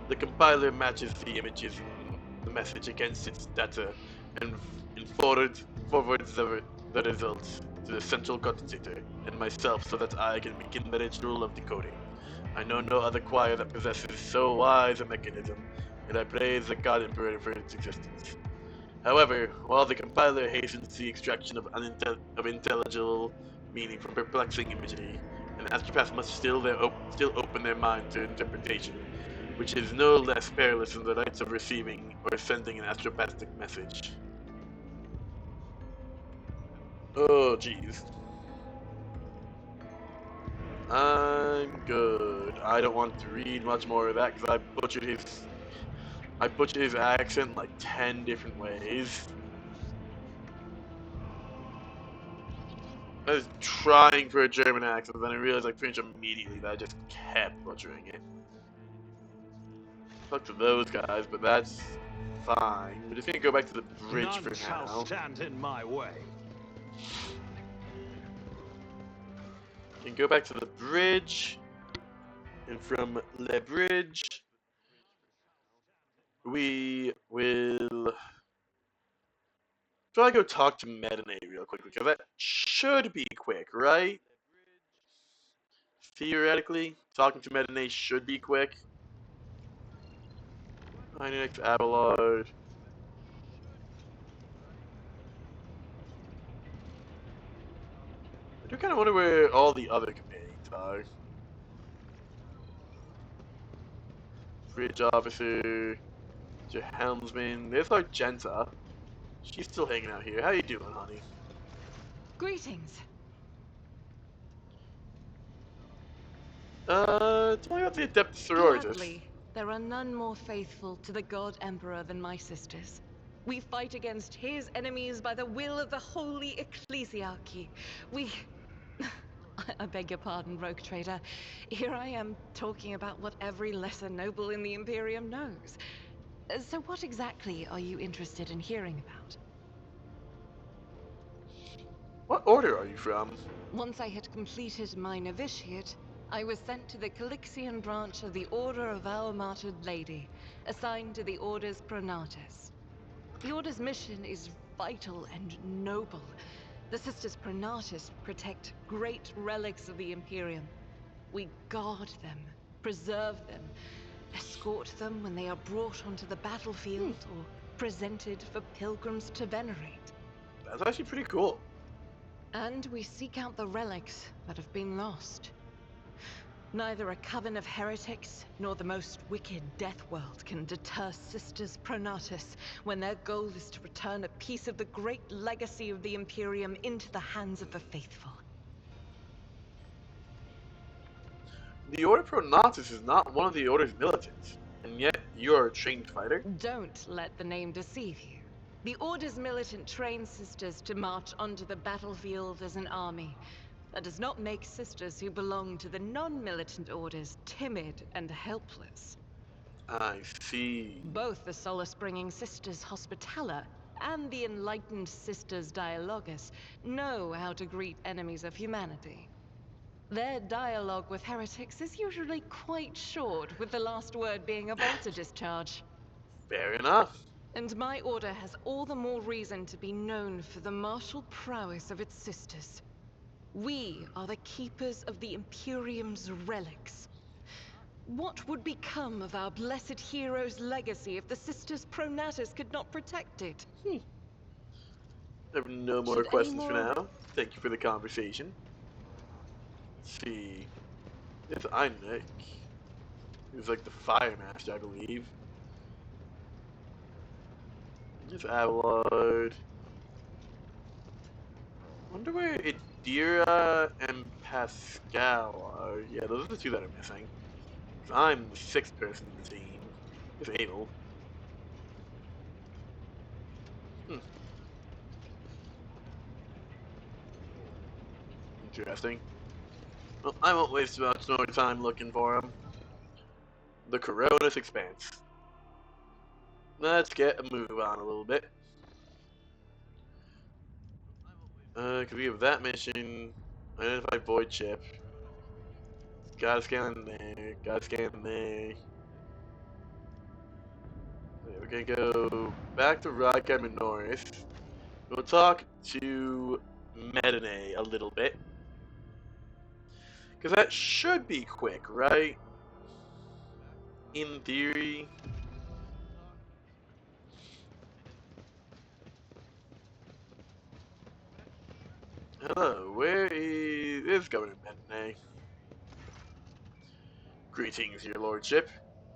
The compiler matches the images and the message against its data and forwards the results to the central cogitator and myself so that I can begin the ritual of decoding. I know no other choir that possesses so wise a mechanism, and I praise the God Emperor for its existence. However, while the compiler hastens the extraction of intelligible meaning from perplexing imagery, an astropath must still open their mind to interpretation, which is no less perilous than the rights of receiving or sending an astropathic message. Oh, jeez. I'm good. I don't want to read much more of that because I butchered his accent like 10 different ways. I was trying for a German accent, then I realized like pretty much immediately that I just kept butchering it. Fuck to those guys, but that's fine. We're just gonna go back to the bridge None for shall now. stand in my way. We can go back to the bridge, and from the bridge, we will try to go talk to Medine real quick, because that should be quick, right? Theoretically, talking to Medine should be quick. Pionex Abelard. I do kind of wonder where all the other companions are. Bridge officer, your helmsman. There's Argenta. She's still hanging out here. How you doing, honey? Greetings. Tell me about the Adept Sororitas. Gladly, there are none more faithful to the God Emperor than my sisters. We fight against his enemies by the will of the Holy Ecclesiarchy. We... I beg your pardon, Rogue Trader. Here I am talking about what every lesser noble in the Imperium knows. So what exactly are you interested in hearing about? What order are you from? Once I had completed my novitiate, I was sent to the Calixian branch of the Order of Our Martyred Lady, assigned to the Order's Pronatus. The Order's mission is vital and noble. The Sisters Pronatus protect great relics of the Imperium. We guard them preserve them, escort them when they are brought onto the battlefield, or presented for pilgrims to venerate. That's actually pretty cool. And we seek out the relics that have been lost. Neither a coven of heretics nor the most wicked death world can deter Sisters Pronatus when their goal is to return a piece of the great legacy of the Imperium into the hands of the faithful. The Order Pronatus is not one of the Order's militants, and yet you are a trained fighter? Don't let the name deceive you. The Order's militant trains sisters to march onto the battlefield as an army. That does not make sisters who belong to the non-militant orders timid and helpless. I see. Both the solace-bringing Sisters Hospitaller and the enlightened Sisters Dialogus know how to greet enemies of humanity. Their dialogue with heretics is usually quite short, with the last word being a bolter discharge. Fair enough. And my order has all the more reason to be known for the martial prowess of its sisters. We are the keepers of the Imperium's relics. What would become of our blessed hero's legacy if the Sisters Pronatus could not protect it? I have no more Should questions for any more- now. Thank you for the conversation. Let's see. It's Einik. He's like the Fire Master, I believe. It's Abelard. Wonder where Idira and Pascal are. Yeah, those are the two that are missing. 'Cause I'm the sixth person in the team. It's Abel. Interesting. Well, I won't waste much more time looking for him. The Coronis Expanse. Let's get a move on a little bit. Cause we have that mission. Identify void chip. Gotta scan there. Gotta scan there. Okay, we're gonna go back to Rykard Minoris. We'll talk to Medine a little bit. Cause that should be quick, right? In theory. Hello, where is Governor Medine? Greetings, your lordship,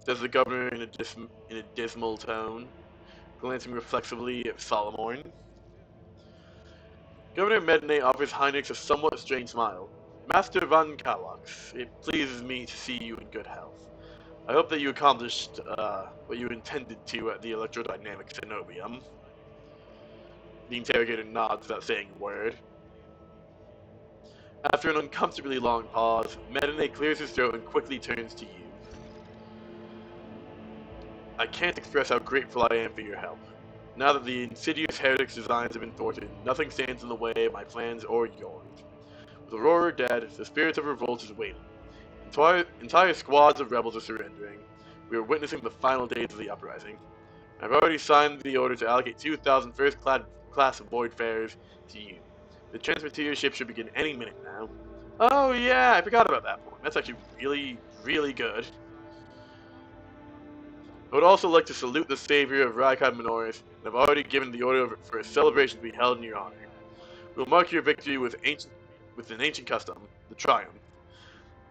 says the governor in a dismal tone, glancing reflexively at Solomorn. Governor Medine offers Heinrich a somewhat strange smile. Master von Kalox, it pleases me to see you in good health. I hope that you accomplished what you intended to at the electrodynamic cenobium. The interrogator nods without saying a word. After an uncomfortably long pause, Medine clears his throat and quickly turns to you. I can't express how grateful I am for your help. Now that the insidious heretic's designs have been thwarted, nothing stands in the way of my plans or yours. With Aurora dead, the spirits of revolt is waiting. Entire squads of rebels are surrendering. We are witnessing the final days of the uprising. I've already signed the order to allocate 2,000 first-class Voidfarers to you. The transmitter ship should begin any minute now. Oh yeah, I forgot about that point. That's actually really, really good. I would also like to salute the savior of Rykard Minoris, and have already given the order for a celebration to be held in your honor. We will mark your victory with an ancient custom, the Triumph.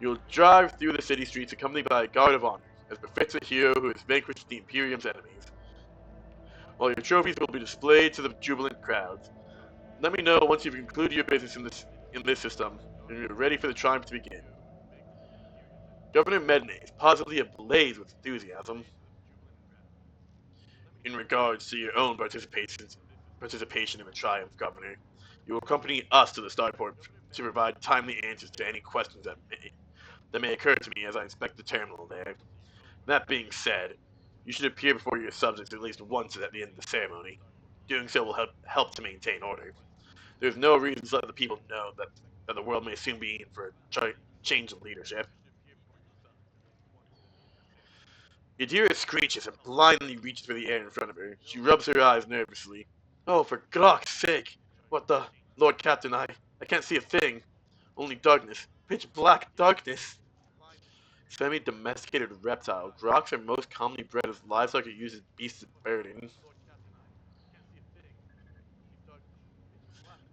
You will drive through the city streets accompanied by a guard of honor, as befits a hero who has vanquished the Imperium's enemies. While your trophies will be displayed to the jubilant crowds. Let me know once you've concluded your business in this system, and you're ready for the triumph to begin. Governor Medine is positively ablaze with enthusiasm. In regards to your own participation in the triumph, Governor, you will accompany us to the starport to provide timely answers to any questions that may occur to me as I inspect the terminal there. That being said, you should appear before your subjects at least once at the end of the ceremony. Doing so will help to maintain order. There's no reason to let the people know that the world may soon be in for a change in leadership. Idira screeches and blindly reaches for the air in front of her. She rubs her eyes nervously. Oh, for Glock's sake! What the... Lord Captain, I can't see a thing. Only darkness. Pitch black darkness. Semi-domesticated reptile. Groks are most commonly bred as livestock or used as beasts of burden.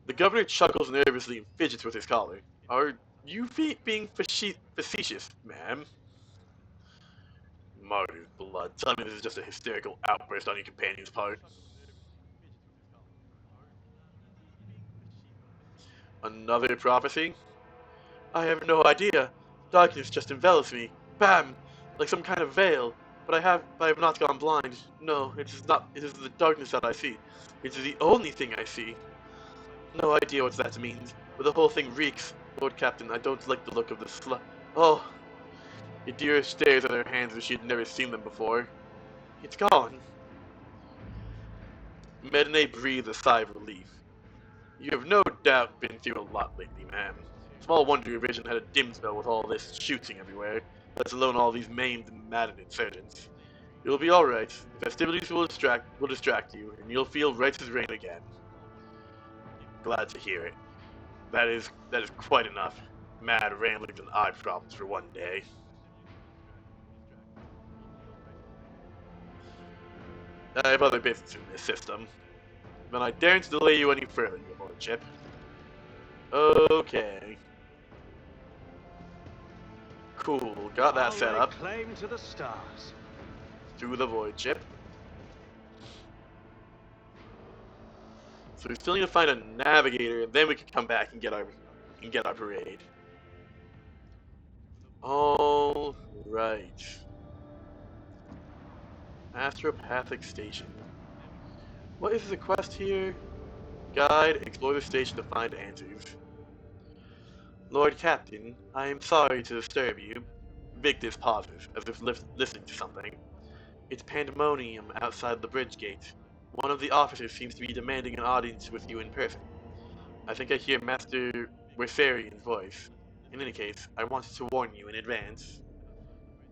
The governor chuckles nervously and fidgets with his collar. Are you being facetious, ma'am? Marty's blood. Tell me this is just a hysterical outburst on your companion's part. Another prophecy? I have no idea. Darkness just envelops me. Bam! Like some kind of veil. But I have not gone blind. No, it is not. It is the darkness that I see. It is the only thing I see. No idea what that means, but the whole thing reeks. Lord Captain, I don't like the look of this Oh! Yadira stares at her hands as she had never seen them before. It's gone. Medine breathed a sigh of relief. You have no doubt been through a lot lately, ma'am. Small wonder your vision had a dim spell with all this shooting everywhere, let alone all these maimed and maddened insurgents. You'll be alright. The festivities will distract you, and you'll feel right as rain again. Glad to hear it. That is quite enough. Mad ramblings and eye problems for one day. I have other business in this system. Then I daren't delay you any further, your lordship. Okay. Cool, got that set up. Claim to the stars. Through the void ship. So we still need to find a navigator, and then we can come back and get our parade. All right. Astropathic Station. What is the quest here? Guide, explore the station to find answers. Lord Captain, I am sorry to disturb you. Victus pauses, as if listening to something. It's pandemonium outside the bridge gate. One of the officers seems to be demanding an audience with you in person. I think I hear Master Wessarian's voice. In any case, I wanted to warn you in advance.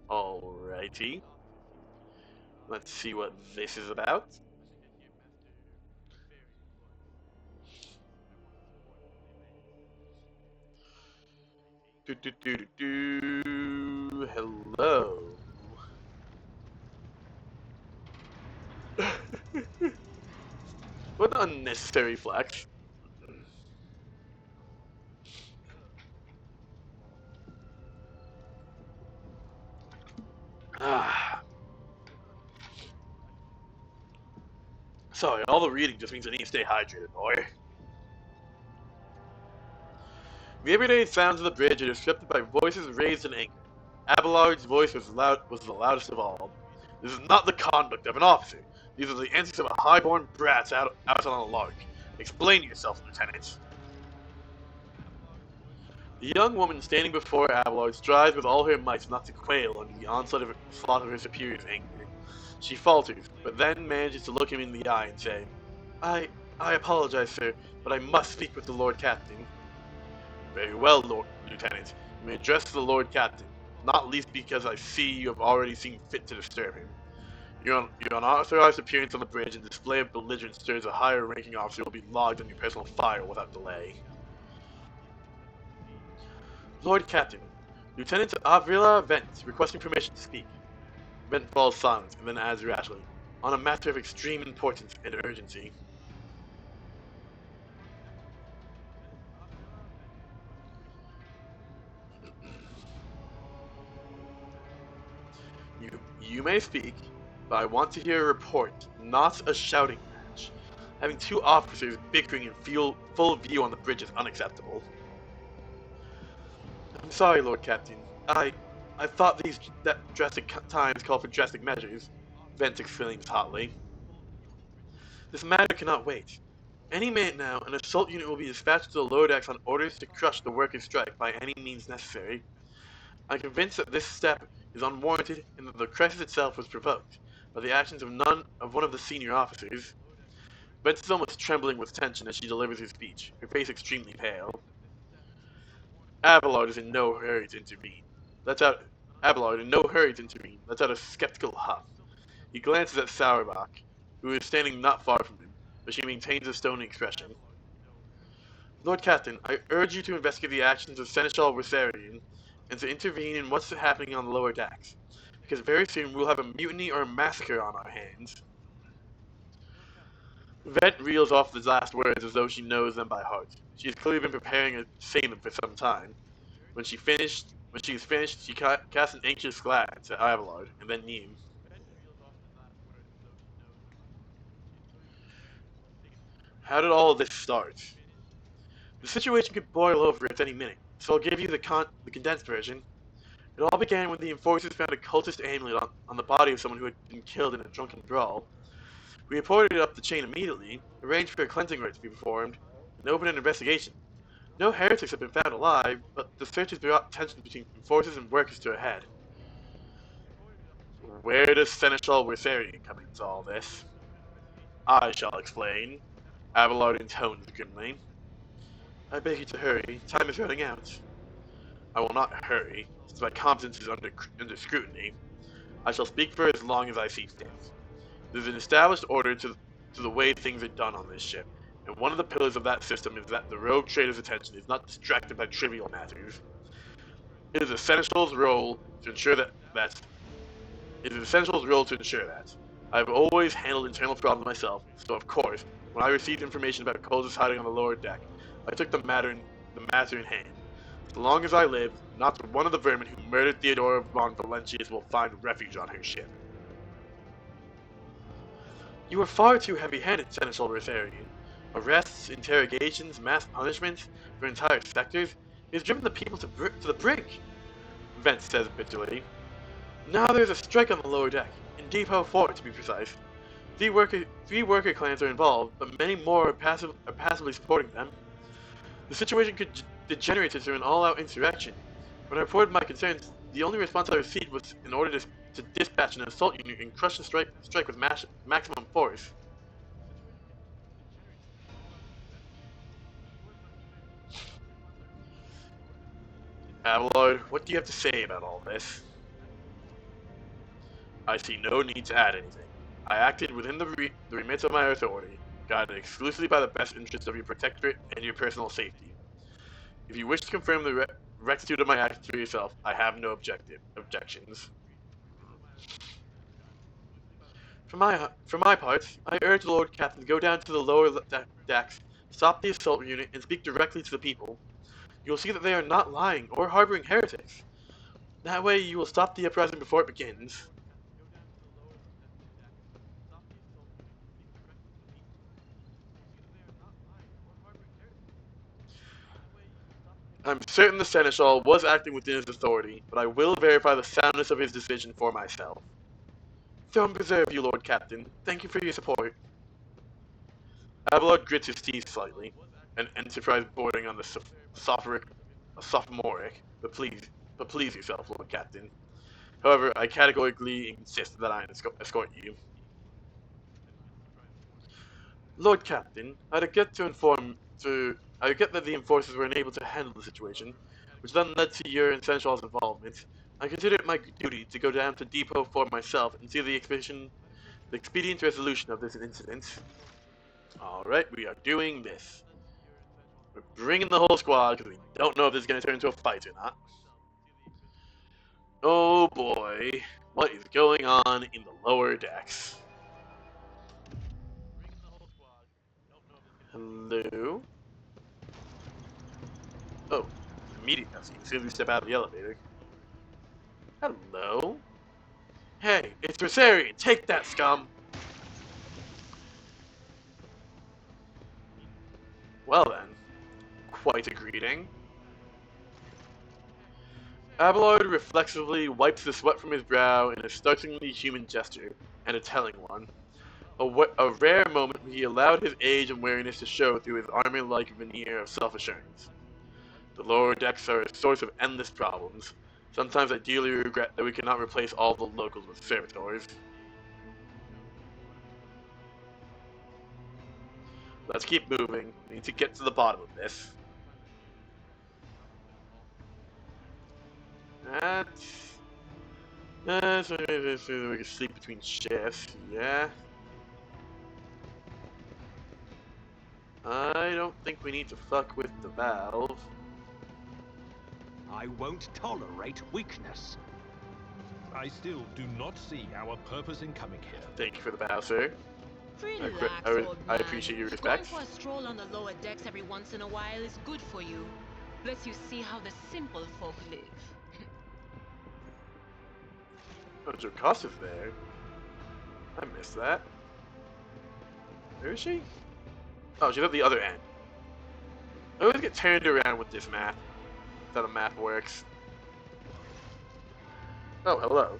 Alrighty. Let's see what this is about. Hello. What an unnecessary flex. Ah. Sorry, all the reading just means I need to stay hydrated, boy. The everyday sounds of the bridge are disrupted by voices raised in anger. Abelard's voice was the loudest of all. This is not the conduct of an officer. These are the antics of a highborn brat out on a lark. Explain yourself, Lieutenant. The young woman standing before Abelard strives with all her might not to quail under the onslaught of her superior's anger. She falters, but then manages to look him in the eye and say, I apologize, sir, but I must speak with the Lord Captain. Very well, Lieutenant. You may address the Lord Captain, not least because I see you have already seen fit to disturb him. Your unauthorized appearance on the bridge and display of belligerence stirs a higher ranking officer will be logged on your personal file without delay. Lord Captain, Lieutenant Avrila Vent requesting permission to speak. Vent falls silent and then adds rashly, on a matter of extreme importance and urgency. You may speak, but I want to hear a report, not a shouting match. Having two officers bickering in full view on the bridge is unacceptable. I'm sorry, Lord Captain. I thought that drastic times call for drastic measures. Vent exclaims hotly. This matter cannot wait. Any minute now, an assault unit will be dispatched to the Lodax on orders to crush the workers' strike by any means necessary. I'm convinced that this step is unwarranted and that the crisis itself was provoked by the actions of one of the senior officers. Vent is almost trembling with tension as she delivers her speech, her face extremely pale. Abelard is in no hurry to intervene. Abelard in no hurry to intervene. Lets out a skeptical huff. He glances at Sauerbach, who is standing not far from him, but she maintains a stony expression. Lord Captain, I urge you to investigate the actions of Seneschal Wessarian and to intervene in what's happening on the lower decks, because very soon we'll have a mutiny or a massacre on our hands. Vet reels off the last words as though she knows them by heart. She has clearly been preparing to say them for some time. When she is finished, she casts an anxious glance at Abelard, and then knew. How did all of this start? The situation could boil over at any minute, so I'll give you the condensed version. It all began when the enforcers found a cultist amulet on the body of someone who had been killed in a drunken brawl. We reported it up the chain immediately, arranged for a cleansing rite to be performed, and opened an investigation. No heretics have been found alive, but the search has brought tensions between enforcers and workers to a head. Where does Seneschal Witharian come into all this? I shall explain, Abelard intoned grimly. I beg you to hurry, time is running out. I will not hurry, since my competence is under scrutiny. I shall speak for as long as I see fit. There's an established order to the way things are done on this ship, and one of the pillars of that system is that the rogue trader's attention is not distracted by trivial matters. It is the Seneschal's role to ensure that I've always handled internal problems myself, so of course, when I received information about Cole's hiding on the lower deck, I took the matter in hand. So long as I live, not one of the vermin who murdered Theodora von Valentius will find refuge on her ship. You are far too heavy-handed, Seneschal Rotharian. Arrests, interrogations, mass punishments for entire sectors has driven the people to the brink, Vent says bitterly. Now there's a strike on the lower deck, in Depot 4 to be precise. Three worker clans are involved, but many more are passively supporting them. The situation could degenerate into an all-out insurrection. When I reported my concerns, the only response I received was in order to dispatch an assault unit and crush the strike with maximum force. Abelard, what do you have to say about all this? I see no need to add anything. I acted within the remit of my authority, guided exclusively by the best interests of your protectorate and your personal safety. If you wish to confirm the rectitude of my actions for yourself, I have no objections. For my part, I urge the Lord Captain to go down to the lower decks, stop the assault unit, and speak directly to the people. You will see that they are not lying or harboring heretics. That way you will stop the uprising before it begins. I'm certain the Seneschal was acting within his authority, but I will verify the soundness of his decision for myself. Throne preserve you, Lord Captain. Thank you for your support. Abelard grits his teeth slightly, an enterprise bordering on the sophomoric, but please yourself, Lord Captain. However, I categorically insist that I escort you. Lord Captain, I regret that the enforcers were unable to handle the situation, which then led to your and Seneschal's involvement. I consider it my duty to go down to Depot for myself and see the expedient resolution of this incident. Alright, we are doing this. We're bringing the whole squad because we don't know if this is going to turn into a fight or not. Oh boy, what is going on in the lower decks? Hello? Oh, immediate cutscene as soon as we step out of the elevator. Hello? Hey, it's Rosarian! Take that, scum! Well then, quite a greeting. Abelard reflexively wipes the sweat from his brow in a startlingly human gesture, and a telling one. A rare moment when he allowed his age and wariness to show through his armor-like veneer of self-assurance. The lower decks are a source of endless problems. Sometimes I dearly regret that we cannot replace all the locals with servitors. Let's keep moving. We need to get to the bottom of this. So we can sleep between shifts, yeah. I don't think we need to fuck with the valve. I won't tolerate weakness. I still do not see our purpose in coming here. Thank you for the bow, sir. Relax, old I man. appreciate your Going respect. for a stroll on the lower decks every once in a while is good for you. Lets you see how the simple folk live. Oh, Jocasta's there. I missed that. Where is she? Oh, she's at the other end. I always get turned around with this map. That's how the map works. Oh, hello.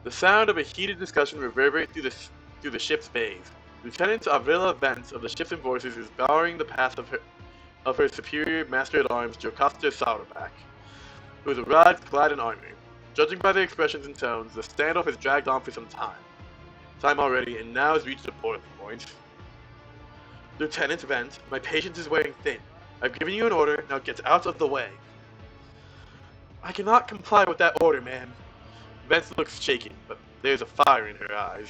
The sound of a heated discussion reverberates through the ship's bays. Lieutenant Avila Vance of the Ships and Voices is barring the path of her superior master-at-arms, Jocasta Sauerback, who has arrived clad in armor. Judging by their expressions and tones, the standoff has dragged on for some time already, and now has reached a boiling point. Lieutenant Vance, my patience is wearing thin. I've given you an order, now get out of the way. I cannot comply with that order, ma'am. Vance looks shaken, but there's a fire in her eyes.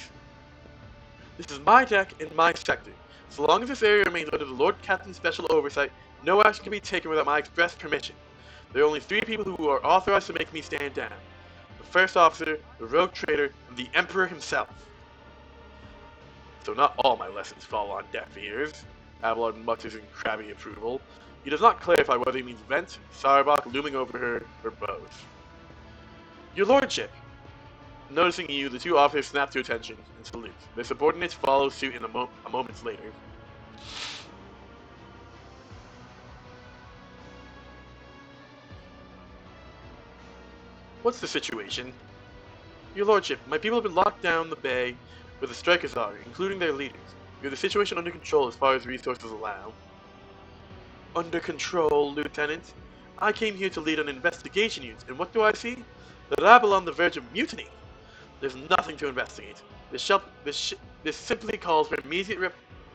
This is my deck and my sector. So long as this area remains under the Lord Captain's special oversight, no action can be taken without my express permission. There are only 3 people who are authorized to make me stand down. The first officer, the rogue trader, and the Emperor himself. So not all my lessons fall on deaf ears. Abelard mutters in crabby approval. He does not clarify whether he means Vent, Sauerbach looming over her, or both. Your lordship! Noticing you, the 2 officers snap to attention and salute. Their subordinates follow suit in a moment later. What's the situation? Your lordship, my people have been locked down the bay where the strikers are, including their leaders. We have the situation under control as far as resources allow. Under control, Lieutenant? I came here to lead an investigation unit, and what do I see? The rabble on the verge of mutiny. There's nothing to investigate. This simply calls for immediate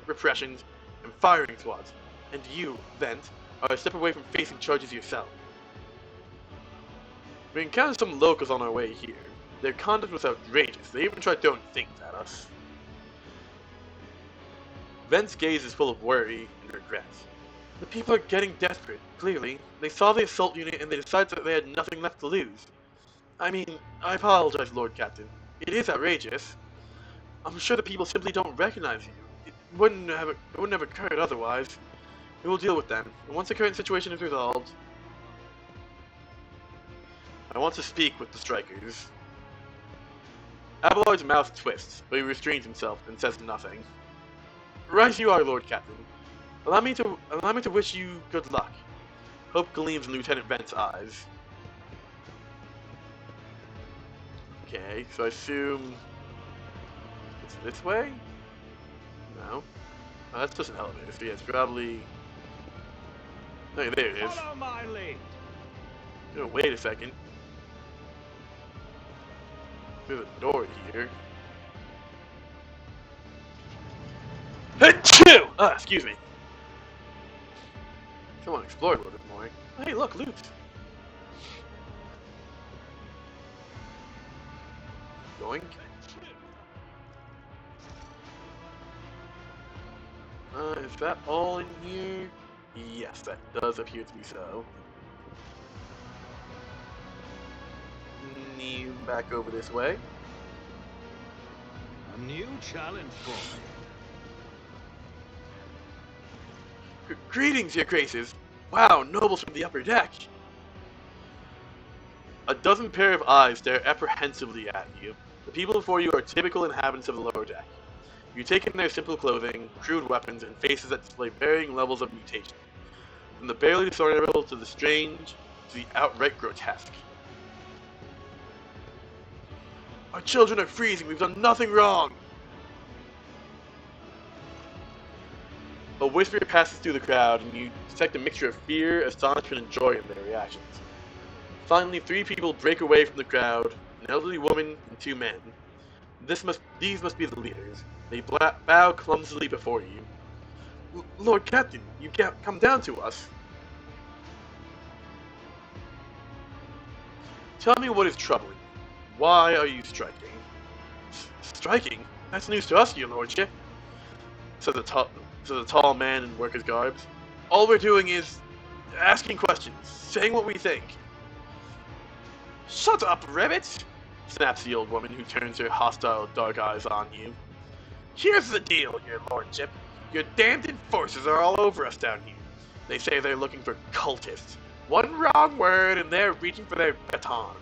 repressions and firing squads. And you, Vent, are a step away from facing charges yourself. We encountered some locals on our way here. Their conduct was outrageous. They even tried throwing things at us. Vent's gaze is full of worry and regret. The people are getting desperate, clearly. They saw the assault unit and they decided that they had nothing left to lose. I mean, I apologize, Lord Captain. It is outrageous. I'm sure the people simply don't recognize you. It wouldn't have occurred otherwise. We will deal with them, and once the current situation is resolved, I want to speak with the strikers. Abelard's mouth twists, but he restrains himself and says nothing. Right you are, Lord Captain. Allow me to wish you good luck. Hope gleams in Lieutenant Vent's eyes. Okay, so I assume it's this way? No. Oh, that's just an elevator, so yeah, it's probably... Oh, there it is. Follow my lead. Oh, wait a second. There's a door here. Achoo! Ah, excuse me. I want to explore a little bit more. Oh, hey, look, loot. Going. Is that all in here? Yes, that does appear to be so. Back over this way. A new challenge for me. Greetings, your graces. Wow, nobles from the upper deck. A dozen pair of eyes stare apprehensively at you. The people before you are typical inhabitants of the lower deck. You take in their simple clothing, crude weapons, and faces that display varying levels of mutation. From the barely discernible to the strange to the outright grotesque. Our children are freezing, we've done nothing wrong! A whisper passes through the crowd, and you detect a mixture of fear, astonishment, and joy in their reactions. Finally, 3 people break away from the crowd, an elderly woman and 2 men. These must be the leaders. They bow clumsily before you. Lord Captain, you can't come down to us. Tell me what is troubling you. Why are you striking? Striking? That's news to us, your lordship, said the tall man in worker's garbs. All we're doing is asking questions, saying what we think. Shut up, Ribbit! Snaps the old woman, who turns her hostile dark eyes on you. Here's the deal, your lordship. Your damned enforcers are all over us down here. They say they're looking for cultists. One wrong word and they're reaching for their batons.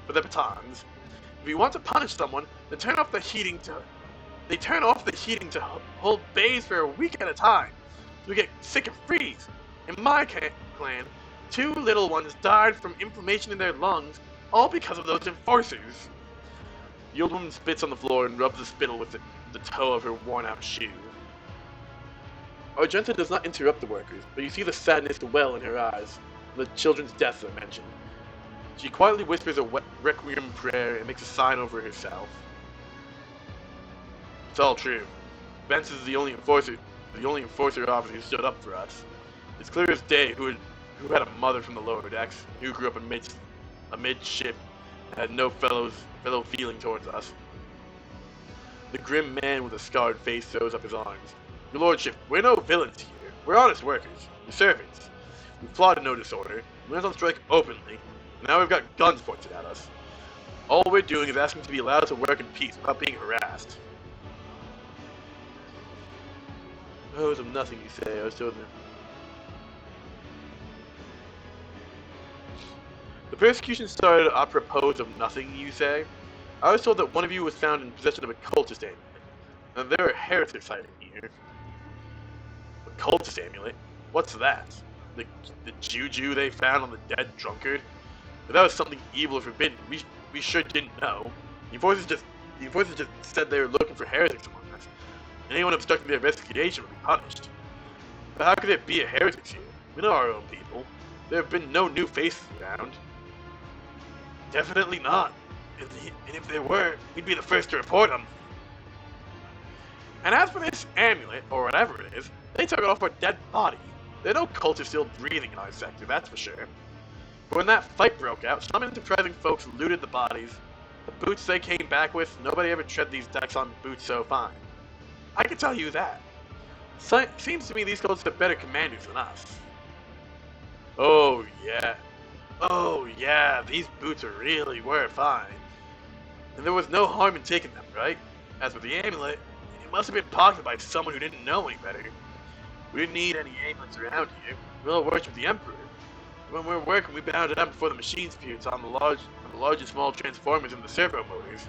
If you want to punish someone, then turn off the heating to hold bays for a week at a time. So we get sick and freeze. In my clan, 2 little ones died from inflammation in their lungs, all because of those enforcers. The old woman spits on the floor and rubs the spittle with the toe of her worn-out shoe. Argenta does not interrupt the workers, but you see the sadness well in her eyes. The children's deaths are mentioned. She quietly whispers a requiem prayer and makes a sign over herself. It's all true. Vance is the only enforcer officer who stood up for us. It's clear as day who had a mother from the lower decks, who grew up amidship, and had no fellow feeling towards us. The grim man with a scarred face throws up his arms. Your lordship, we're no villains here. We're honest workers. We're servants. We plotted no disorder. We went on strike openly. And now we've got guns pointed at us. All we're doing is asking to be allowed to work in peace without being harassed. Oh, it was nothing you say. I was told that. The persecution started apropos of nothing, you say? I was told that one of you was found in possession of a cultist amulet. And there are heretics hiding here. A cultist amulet? What's that? The juju they found on the dead drunkard? If that was something evil or forbidden, we sure didn't know. The enforcers just said they were looking for heretics among us. Anyone obstructing their investigation would be punished. But how could there be a heretics here? We know our own people. There have been no new faces around. Definitely not. And if there were, we'd be the first to report them. And as for this amulet, or whatever it is, they took it off our dead body. There are no cultists still breathing in our sector, that's for sure. But when that fight broke out, some enterprising folks looted the bodies. The boots they came back with, nobody ever tread these decks on boots so fine. I can tell you that. Seems to me these cultists are better commanders than us. Oh yeah, these boots really were fine. And there was no harm in taking them, right? As for the amulet, it must have been pocketed by someone who didn't know any better. We didn't need any amulets around here. We all worship the Emperor. When we were working, we bound it up before the machine spirits on the large and small transformers and the servo motors.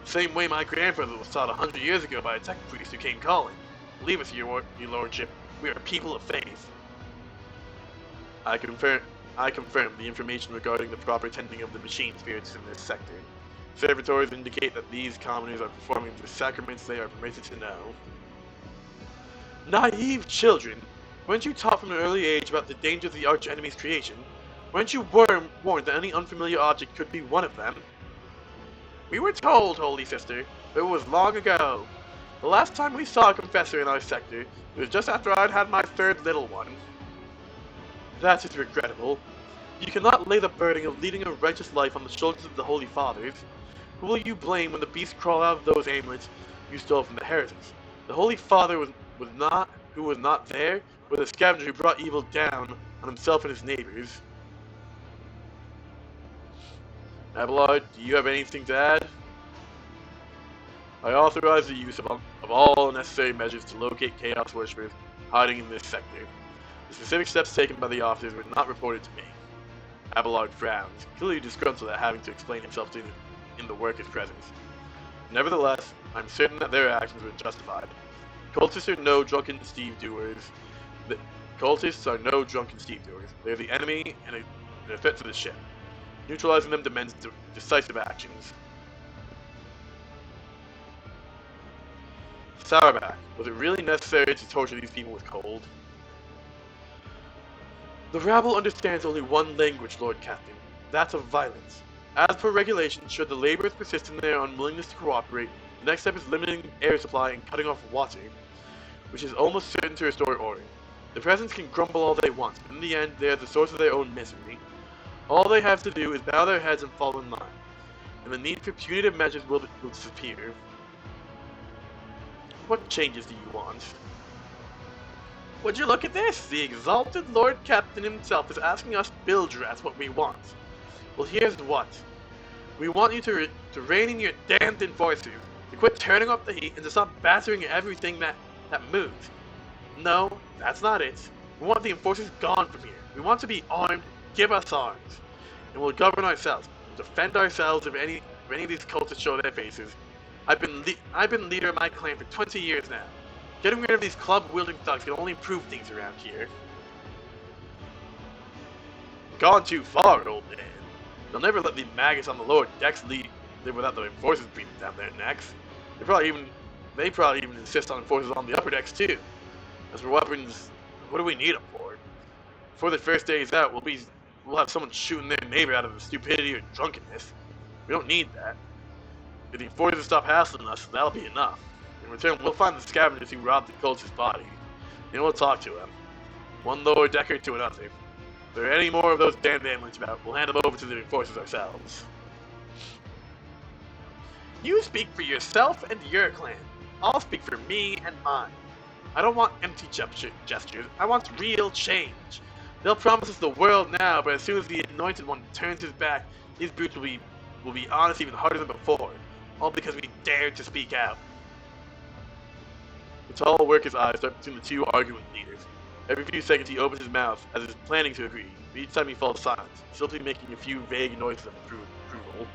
Same way my grandfather was taught 100 years ago by a tech priest who came calling. Believe us, your lordship, we are people of faith. I confirm the information regarding the proper tending of the machine spirits in this sector. Servitors indicate that these commoners are performing the sacraments they are permitted to know. Naive children! Weren't you taught from an early age about the dangers of the arch-enemy's creation? Weren't you warned that any unfamiliar object could be one of them? We were told, Holy Sister, but it was long ago. The last time we saw a confessor in our sector, it was just after I'd had my 3rd little one. That is regrettable. You cannot lay the burden of leading a righteous life on the shoulders of the Holy Fathers. Who will you blame when the beasts crawl out of those amulets you stole from the heretics? The Holy Father who was not there, or the scavenger who brought evil down on himself and his neighbors? Abelard, do you have anything to add? I authorize the use of all necessary measures to locate Chaos Worshippers hiding in this sector. The specific steps taken by the officers were not reported to me. Abelard frowns, clearly disgruntled at having to explain himself in the workers' presence. Nevertheless, I'm certain that their actions were justified. Cultists are no drunken stevedoers. They're the enemy and a threat to the ship. Neutralizing them demands decisive actions. Sourback, was it really necessary to torture these people with cold? The rabble understands only one language, Lord Captain, that of violence. As per regulations, should the laborers persist in their unwillingness to cooperate, the next step is limiting air supply and cutting off water, which is almost certain to restore order. The presents can grumble all they want, but in the end, they are the source of their own misery. All they have to do is bow their heads and fall in line, and the need for punitive measures will disappear. What changes do you want? Would you look at this? The exalted Lord Captain himself is asking us Bildrats what we want. Well, here's what. We want you to rein in your damned enforcer, to quit turning off the heat, and to stop battering everything that moves. No, that's not it. We want the enforcers gone from here. We want to be armed. Give us arms, and we'll govern ourselves. We'll defend ourselves if any of these cultists show their faces. I've been leader of my clan for 20 years now. Getting rid of these club-wielding thugs can only improve things around here. Gone too far, old man. They'll never let the maggots on the lower decks live without the enforcers breathing down their necks. They probably even insist on enforcers on the upper decks too. As for weapons, what do we need them for? Before the first day is out, we'll have someone shooting their neighbor out of stupidity or drunkenness. We don't need that. If the enforcers stop hassling us, that'll be enough. In return, we'll find the scavengers who robbed the cultist's body, and we'll talk to them. One lower decker to another. If there are any more of those damned ambulance about, we'll hand them over to the enforcers ourselves. You speak for yourself and your clan. I'll speak for me and mine. I don't want empty gestures. I want real change. They'll promise us the world now, but as soon as the Anointed One turns his back, these brutes will be honest even harder than before. All because we dared to speak out. The tall worker's eyes start between the two arguing leaders. Every few seconds he opens his mouth, as if planning to agree, but each time he falls silent, simply making a few vague noises of approval.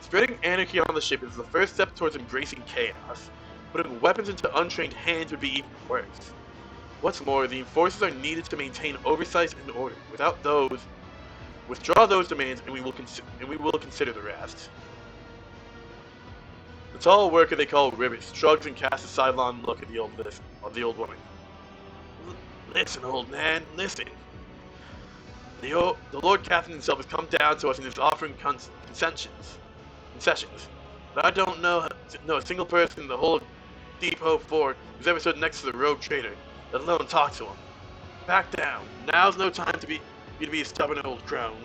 Spreading anarchy on the ship is the first step towards embracing chaos. Putting weapons into untrained hands would be even worse. What's more, the enforcers are needed to maintain oversight and order. Without those, withdraw those demands, and we will consider the rest. The tall worker they call Ribbit shrugs and casts a sidelong look at the old woman. Listen, old man, listen. The Lord Captain himself has come down to us and is offering concessions. But I don't know a single person in the whole of Depot 4 who's ever stood next to the rogue trader, let alone talk to him. Back down. Now's no time to be a stubborn old crone.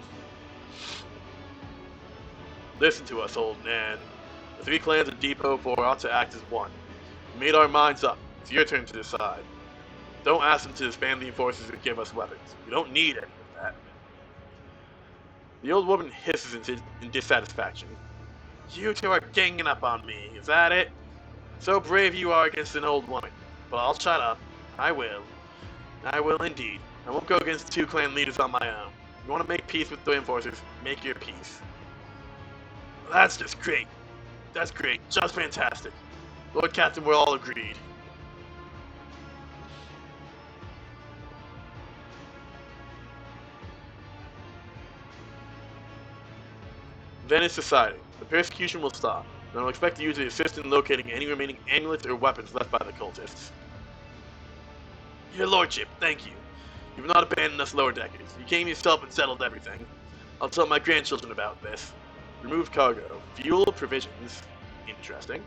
Listen to us, old man. The three clans of Depot 4 ought to act as one. We made our minds up. It's your turn to decide. Don't ask them to disband the enforcers or give us weapons. We don't need any of that. The old woman hisses in dissatisfaction. You two are ganging up on me, is that it? So brave you are against an old woman. But I'll shut up. I will. I will indeed. I won't go against two clan leaders on my own. You want to make peace with the enforcers, make your peace. That's just great. That's great. Just fantastic. Lord Captain, we're all agreed. Then it's decided. The persecution will stop, and I'll expect you to assist in locating any remaining amulets or weapons left by the cultists. Your lordship, thank you. You've not abandoned us lower deckers. You came yourself and settled everything. I'll tell my grandchildren about this. Remove cargo. Fuel, provisions. Interesting.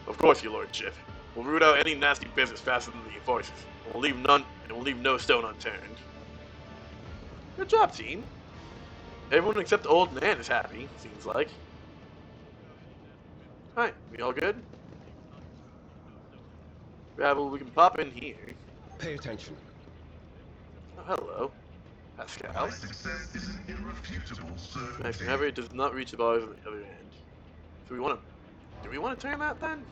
Of course, your lordship. We'll root out any nasty business faster than the enforcers, and we'll leave no stone unturned. Good job, team. Everyone except Old Man is happy, seems like. Alright, we all good? Gravel, we can pop in here. Pay attention. Oh, hello. Pascal. My success is an irrefutable Next, certainty. however, it does not reach the bars on the other end. So do we want to turn that then?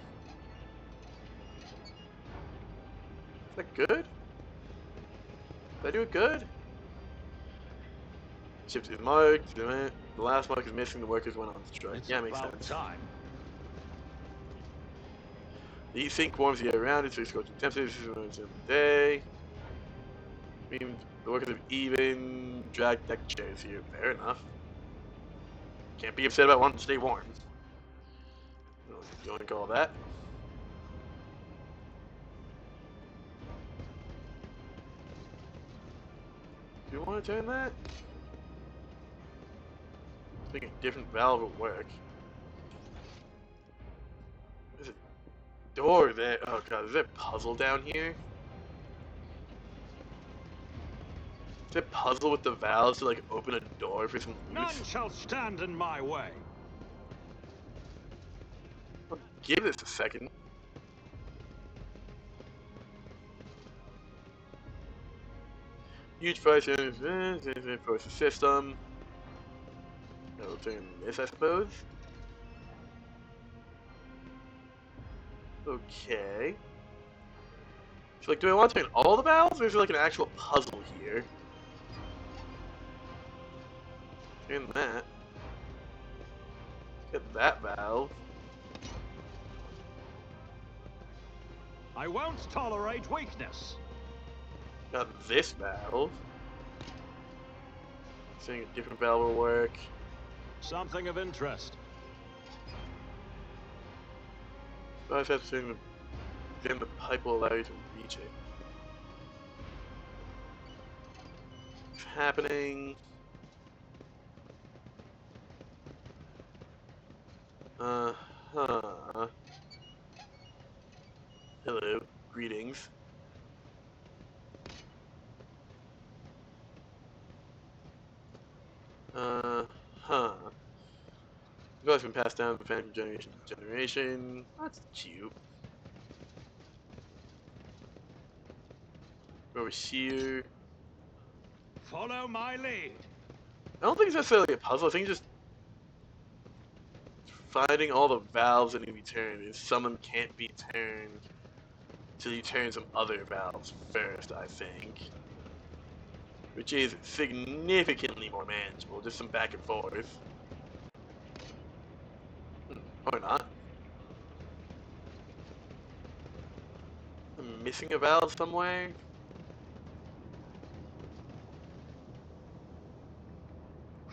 Is that good? Did I do it good? Shift is marked. The last mark is missing. The workers went on strike. It's Yeah, makes about sense. time. The heat sink warms the air around it, so it's going to temperatures every day. Meaning the workers have even drag deck chairs here. Fair enough. Can't be upset about wanting to stay warm. You want to call that? Do you want to turn that? Thinking a different valve will work. Is it? door there. Oh god, is there a puzzle down here? Is there a puzzle with the valves to like open a door for some loot? None shall stand in my way. I'll give this a second. Huge price for the system. I'll turn this, I suppose. Okay. So, like, do I want to turn all the valves, or is there like an actual puzzle here? Turn that. Get that valve. I won't tolerate weakness. Got this valve. Seeing a different valve will work. Something of interest. I just have to turn then the pipe will allow you to reach it. It's happening. Uh-huh. Hello. Greetings. Uh-huh. The has been passed down from generation to generation. That's cute. Over here. Follow my lead. I don't think it's necessarily a puzzle. I think just finding all the valves that need to be turned. Is some of them can't be turned till you turn some other valves first, I think. Which is significantly more manageable, just some back and forth. Or not. I'm missing a valve somewhere.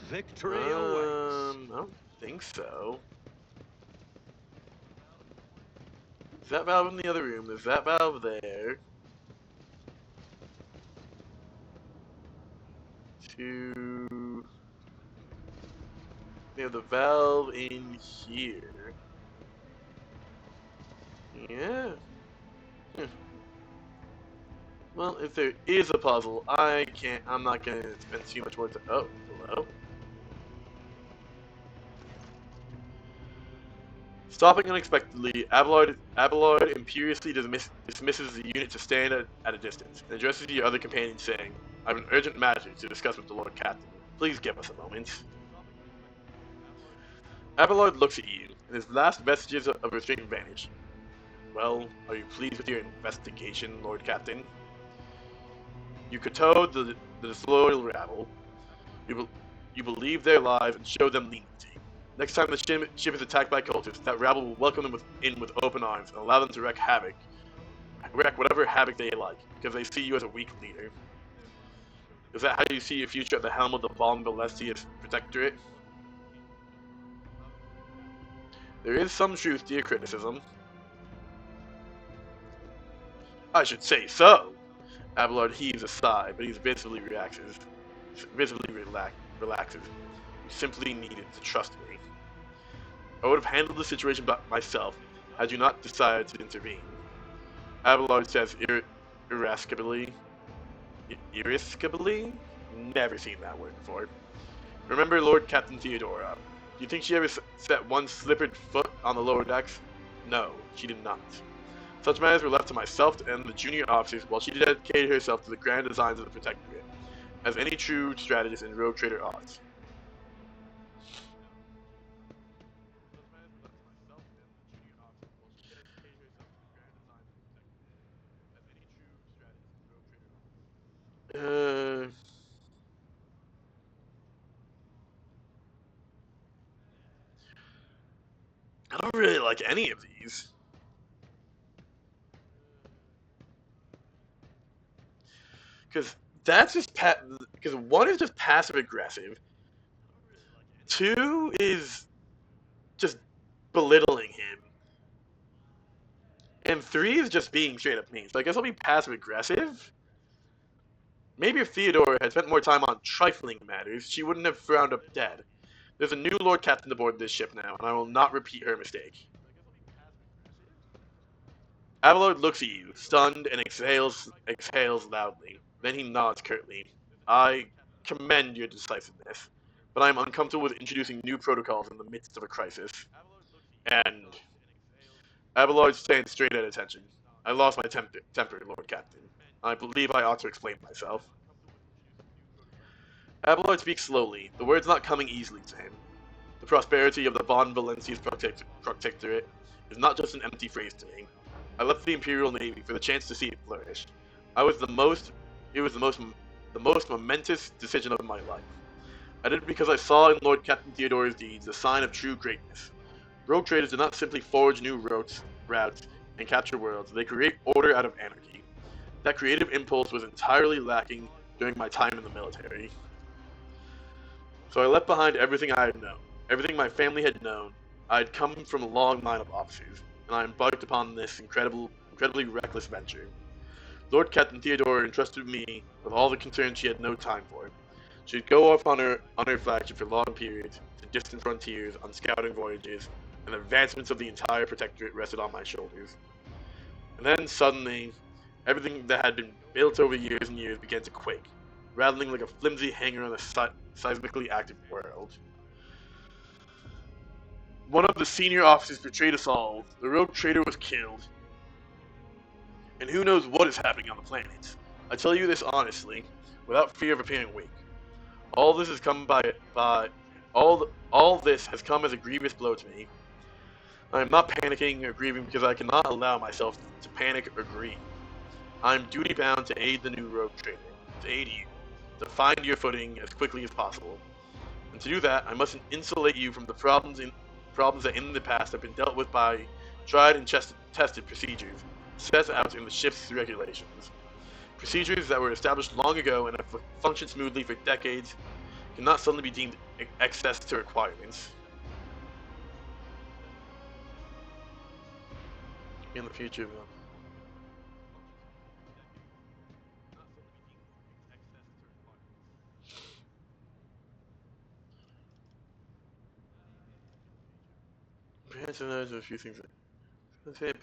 Victory awaits. I don't think so. Is that valve in the other room? There's that valve there. We have the valve in here. Yeah. Well, if there is a puzzle, I'm not gonna spend too much more time. Oh, hello? Stopping unexpectedly, Abelard imperiously dismisses the unit to stand at a distance, and addresses the other companion saying, I have an urgent matter to discuss with the Lord Captain. Please give us a moment. Abelard looks at you, and his last vestiges of restraint vanish. Well, are you pleased with your investigation, Lord Captain? You catoed the disloyal rabble. You believe their lies and show them leniency. Next time the ship is attacked by cultists, that rabble will welcome them in with open arms and allow them to wreak whatever havoc they like, because they see you as a weak leader. Is that how you see your future at the helm of the Balm Balestius Protectorate? There is some truth to your criticism. I should say so. Abelard heaves a sigh, but he visibly relaxes. Relaxes. You simply needed to trust me. I would have handled the situation by myself had you not decided to intervene. Abelard says irascibly. Irascibly? Never seen that word before. Remember Lord Captain Theodora. Do you think she ever set one slippered foot on the lower decks? No, she did not. Such matters were left to myself and the junior officers while she dedicated herself to the grand designs of the Protectorate, as any true strategist and rogue trader ought. I don't really like any of these. Because that's just because one is just passive aggressive. Two is just belittling him. And three is just being straight up mean. So I guess I'll be passive aggressive. Maybe if Theodora had spent more time on trifling matters, she wouldn't have frowned up dead. There's a new Lord Captain aboard this ship now, and I will not repeat her mistake. Abelard looks at you, stunned, and exhales loudly. Then he nods curtly. I commend your decisiveness, but I am uncomfortable with introducing new protocols in the midst of a crisis. And Abelard stands straight at attention. I lost my temper, Lord Captain. I believe I ought to explain myself. Abelard speaks slowly, the words not coming easily to him. The prosperity of the Von Valencia's protectorate is not just an empty phrase to me. I left the Imperial Navy for the chance to see it flourish. I was the most, it was the most momentous decision of my life. I did it because I saw in Lord Captain Theodore's deeds a sign of true greatness. Rogue traders did not simply forge new routes, and capture worlds, they create order out of anarchy. That creative impulse was entirely lacking during my time in the military. So I left behind everything I had known, everything my family had known. I had come from a long line of officers, and I embarked upon this incredibly reckless venture. Lord Captain Theodore entrusted me with all the concerns she had no time for. She would go off on her flagship for long periods, to distant frontiers, on scouting voyages, and the advancements of the entire protectorate rested on my shoulders. And then suddenly, everything that had been built over years and years began to quake, rattling like a flimsy hanger on a seismically active world. One of the senior officers betrayed us all. The rogue trader was killed. And who knows what is happening on the planet. I tell you this honestly, without fear of appearing weak. All this has come all this has come as a grievous blow to me. I am not panicking or grieving because I cannot allow myself to panic or grieve. I am duty bound to aid the new rogue trader, to aid you, to find your footing as quickly as possible. And to do that, I must insulate you from the problems that in the past have been dealt with by tried and tested procedures set out in the ship's regulations. Procedures that were established long ago and have functioned smoothly for decades cannot suddenly be deemed excess to requirements. In the future, perhaps there's a few things. Let's hit.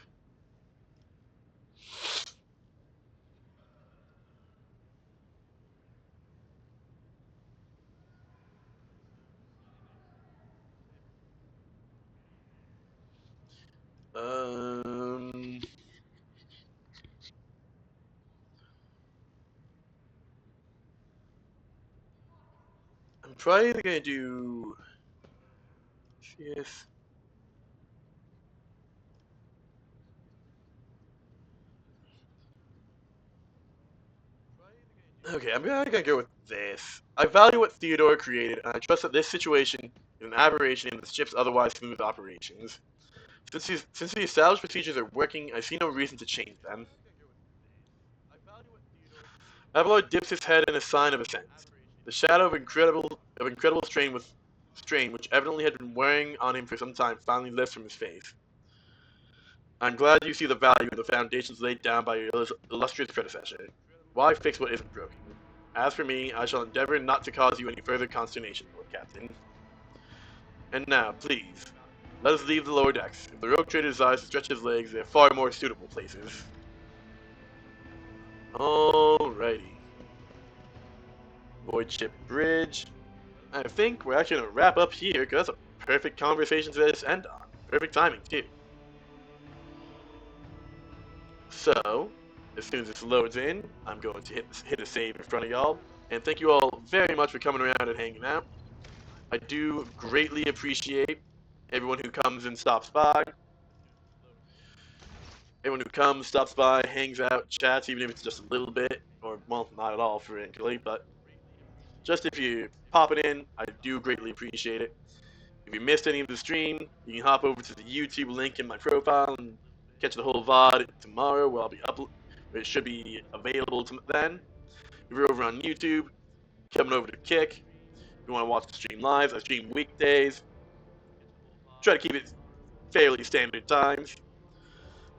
Um, I'm probably gonna do. Yes. Okay, I'm gonna go with this. I value what Theodore created, and I trust that this situation is an aberration in the ship's otherwise smooth operations. Since the established procedures are working, I see no reason to change them. Abelard dips his head in a sign of assent. The shadow of incredible strain which evidently had been wearing on him for some time finally lifts from his face. I'm glad you see the value in the foundations laid down by your illustrious predecessor. Why fix what isn't broken? As for me, I shall endeavor not to cause you any further consternation, Lord Captain. And now, please, let us leave the lower decks. If the rogue trader desires to stretch his legs, there are far more suitable places. Alrighty. Void Ship Bridge. I think we're actually going to wrap up here, because that's a perfect conversation to just end on. Perfect timing, too. So, as soon as this loads in, I'm going to hit a save in front of y'all. And thank you all very much for coming around and hanging out. I do greatly appreciate everyone who comes and stops by. Everyone who comes, stops by, hangs out, chats, even if it's just a little bit, or, well, not at all, frankly, but just if you're popping in, I do greatly appreciate it. If you missed any of the stream, you can hop over to the YouTube link in my profile and catch the whole VOD tomorrow, where it should be available then. If you're over on YouTube, coming over to Kick. If you want to watch the stream live, I stream weekdays. Try to keep it fairly standard times.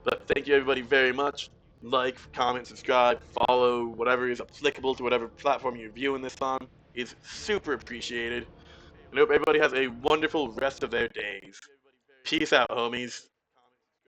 But thank you everybody very much. Like, comment, subscribe, follow, whatever is applicable to whatever platform you're viewing this on is super appreciated. I hope everybody has a wonderful rest of their days. Peace out, homies.